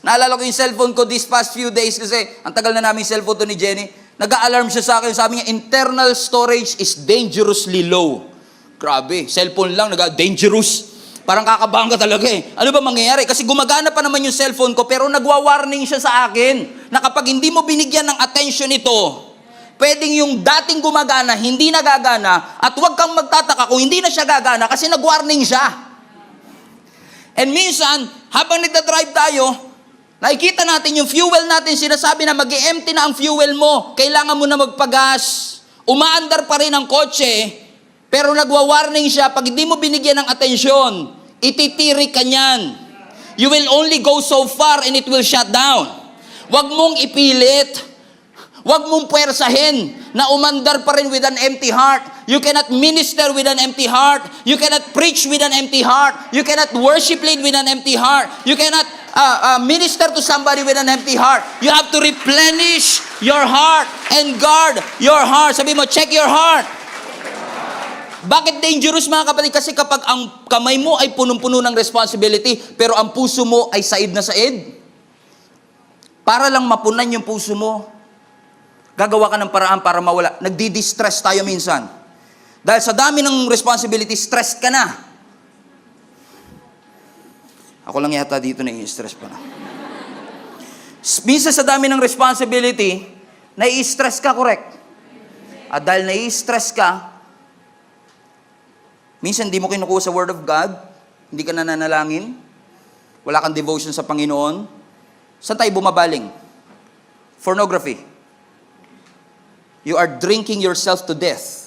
Naalala ko yung cellphone ko this past few days kasi ang tagal na namin cellphone to ni Jenny. Nag-a-alarm siya sa akin. Sabi niya, internal storage is dangerously low. Grabe, cellphone lang, dangerous. Parang kakabahan ka talaga Ano ba mangyayari? Kasi gumagana pa naman yung cellphone ko pero nagwa-warning siya sa akin na kapag hindi mo binigyan ng attention ito, pwedeng yung dating gumagana, hindi nagagana at huwag kang magtataka kung hindi na siya gagana kasi nag-warning siya. And minsan, habang nagdadrive tayo, nakikita natin yung fuel natin, sinasabi na mag-e-empty na ang fuel mo. Kailangan mo na magpagas. Umaandar pa rin ang kotse, pero nagwa-warning siya, pag hindi mo binigyan ng atensyon, ititirik ka niyan. You will only go so far and it will shut down. Huwag mong ipilit. Huwag mong puwersahin na umandar pa rin with an empty heart. You cannot minister with an empty heart. You cannot preach with an empty heart. You cannot worship lead with an empty heart. You cannot minister to somebody with an empty heart. You have to replenish your heart and guard your heart. Sabi mo, check your heart. Bakit dangerous mga kapatid? Kasi kapag ang kamay mo ay punong-puno ng responsibility, pero ang puso mo ay said na said, para lang mapunan yung puso mo, gagawa ka ng paraan para mawala. Nagdi-distress tayo minsan. Dahil sa dami ng responsibility, stressed ka na. Ako lang yata dito na i-stress pa na. Minsan sa dami ng responsibility, nai-stress ka, correct? At dahil nai-stress ka, Minsan di mo kinukuha sa Word of God, hindi ka nananalangin, wala kang devotion sa Panginoon. Saan tayo bumabaling? Pornography. You are drinking yourself to death.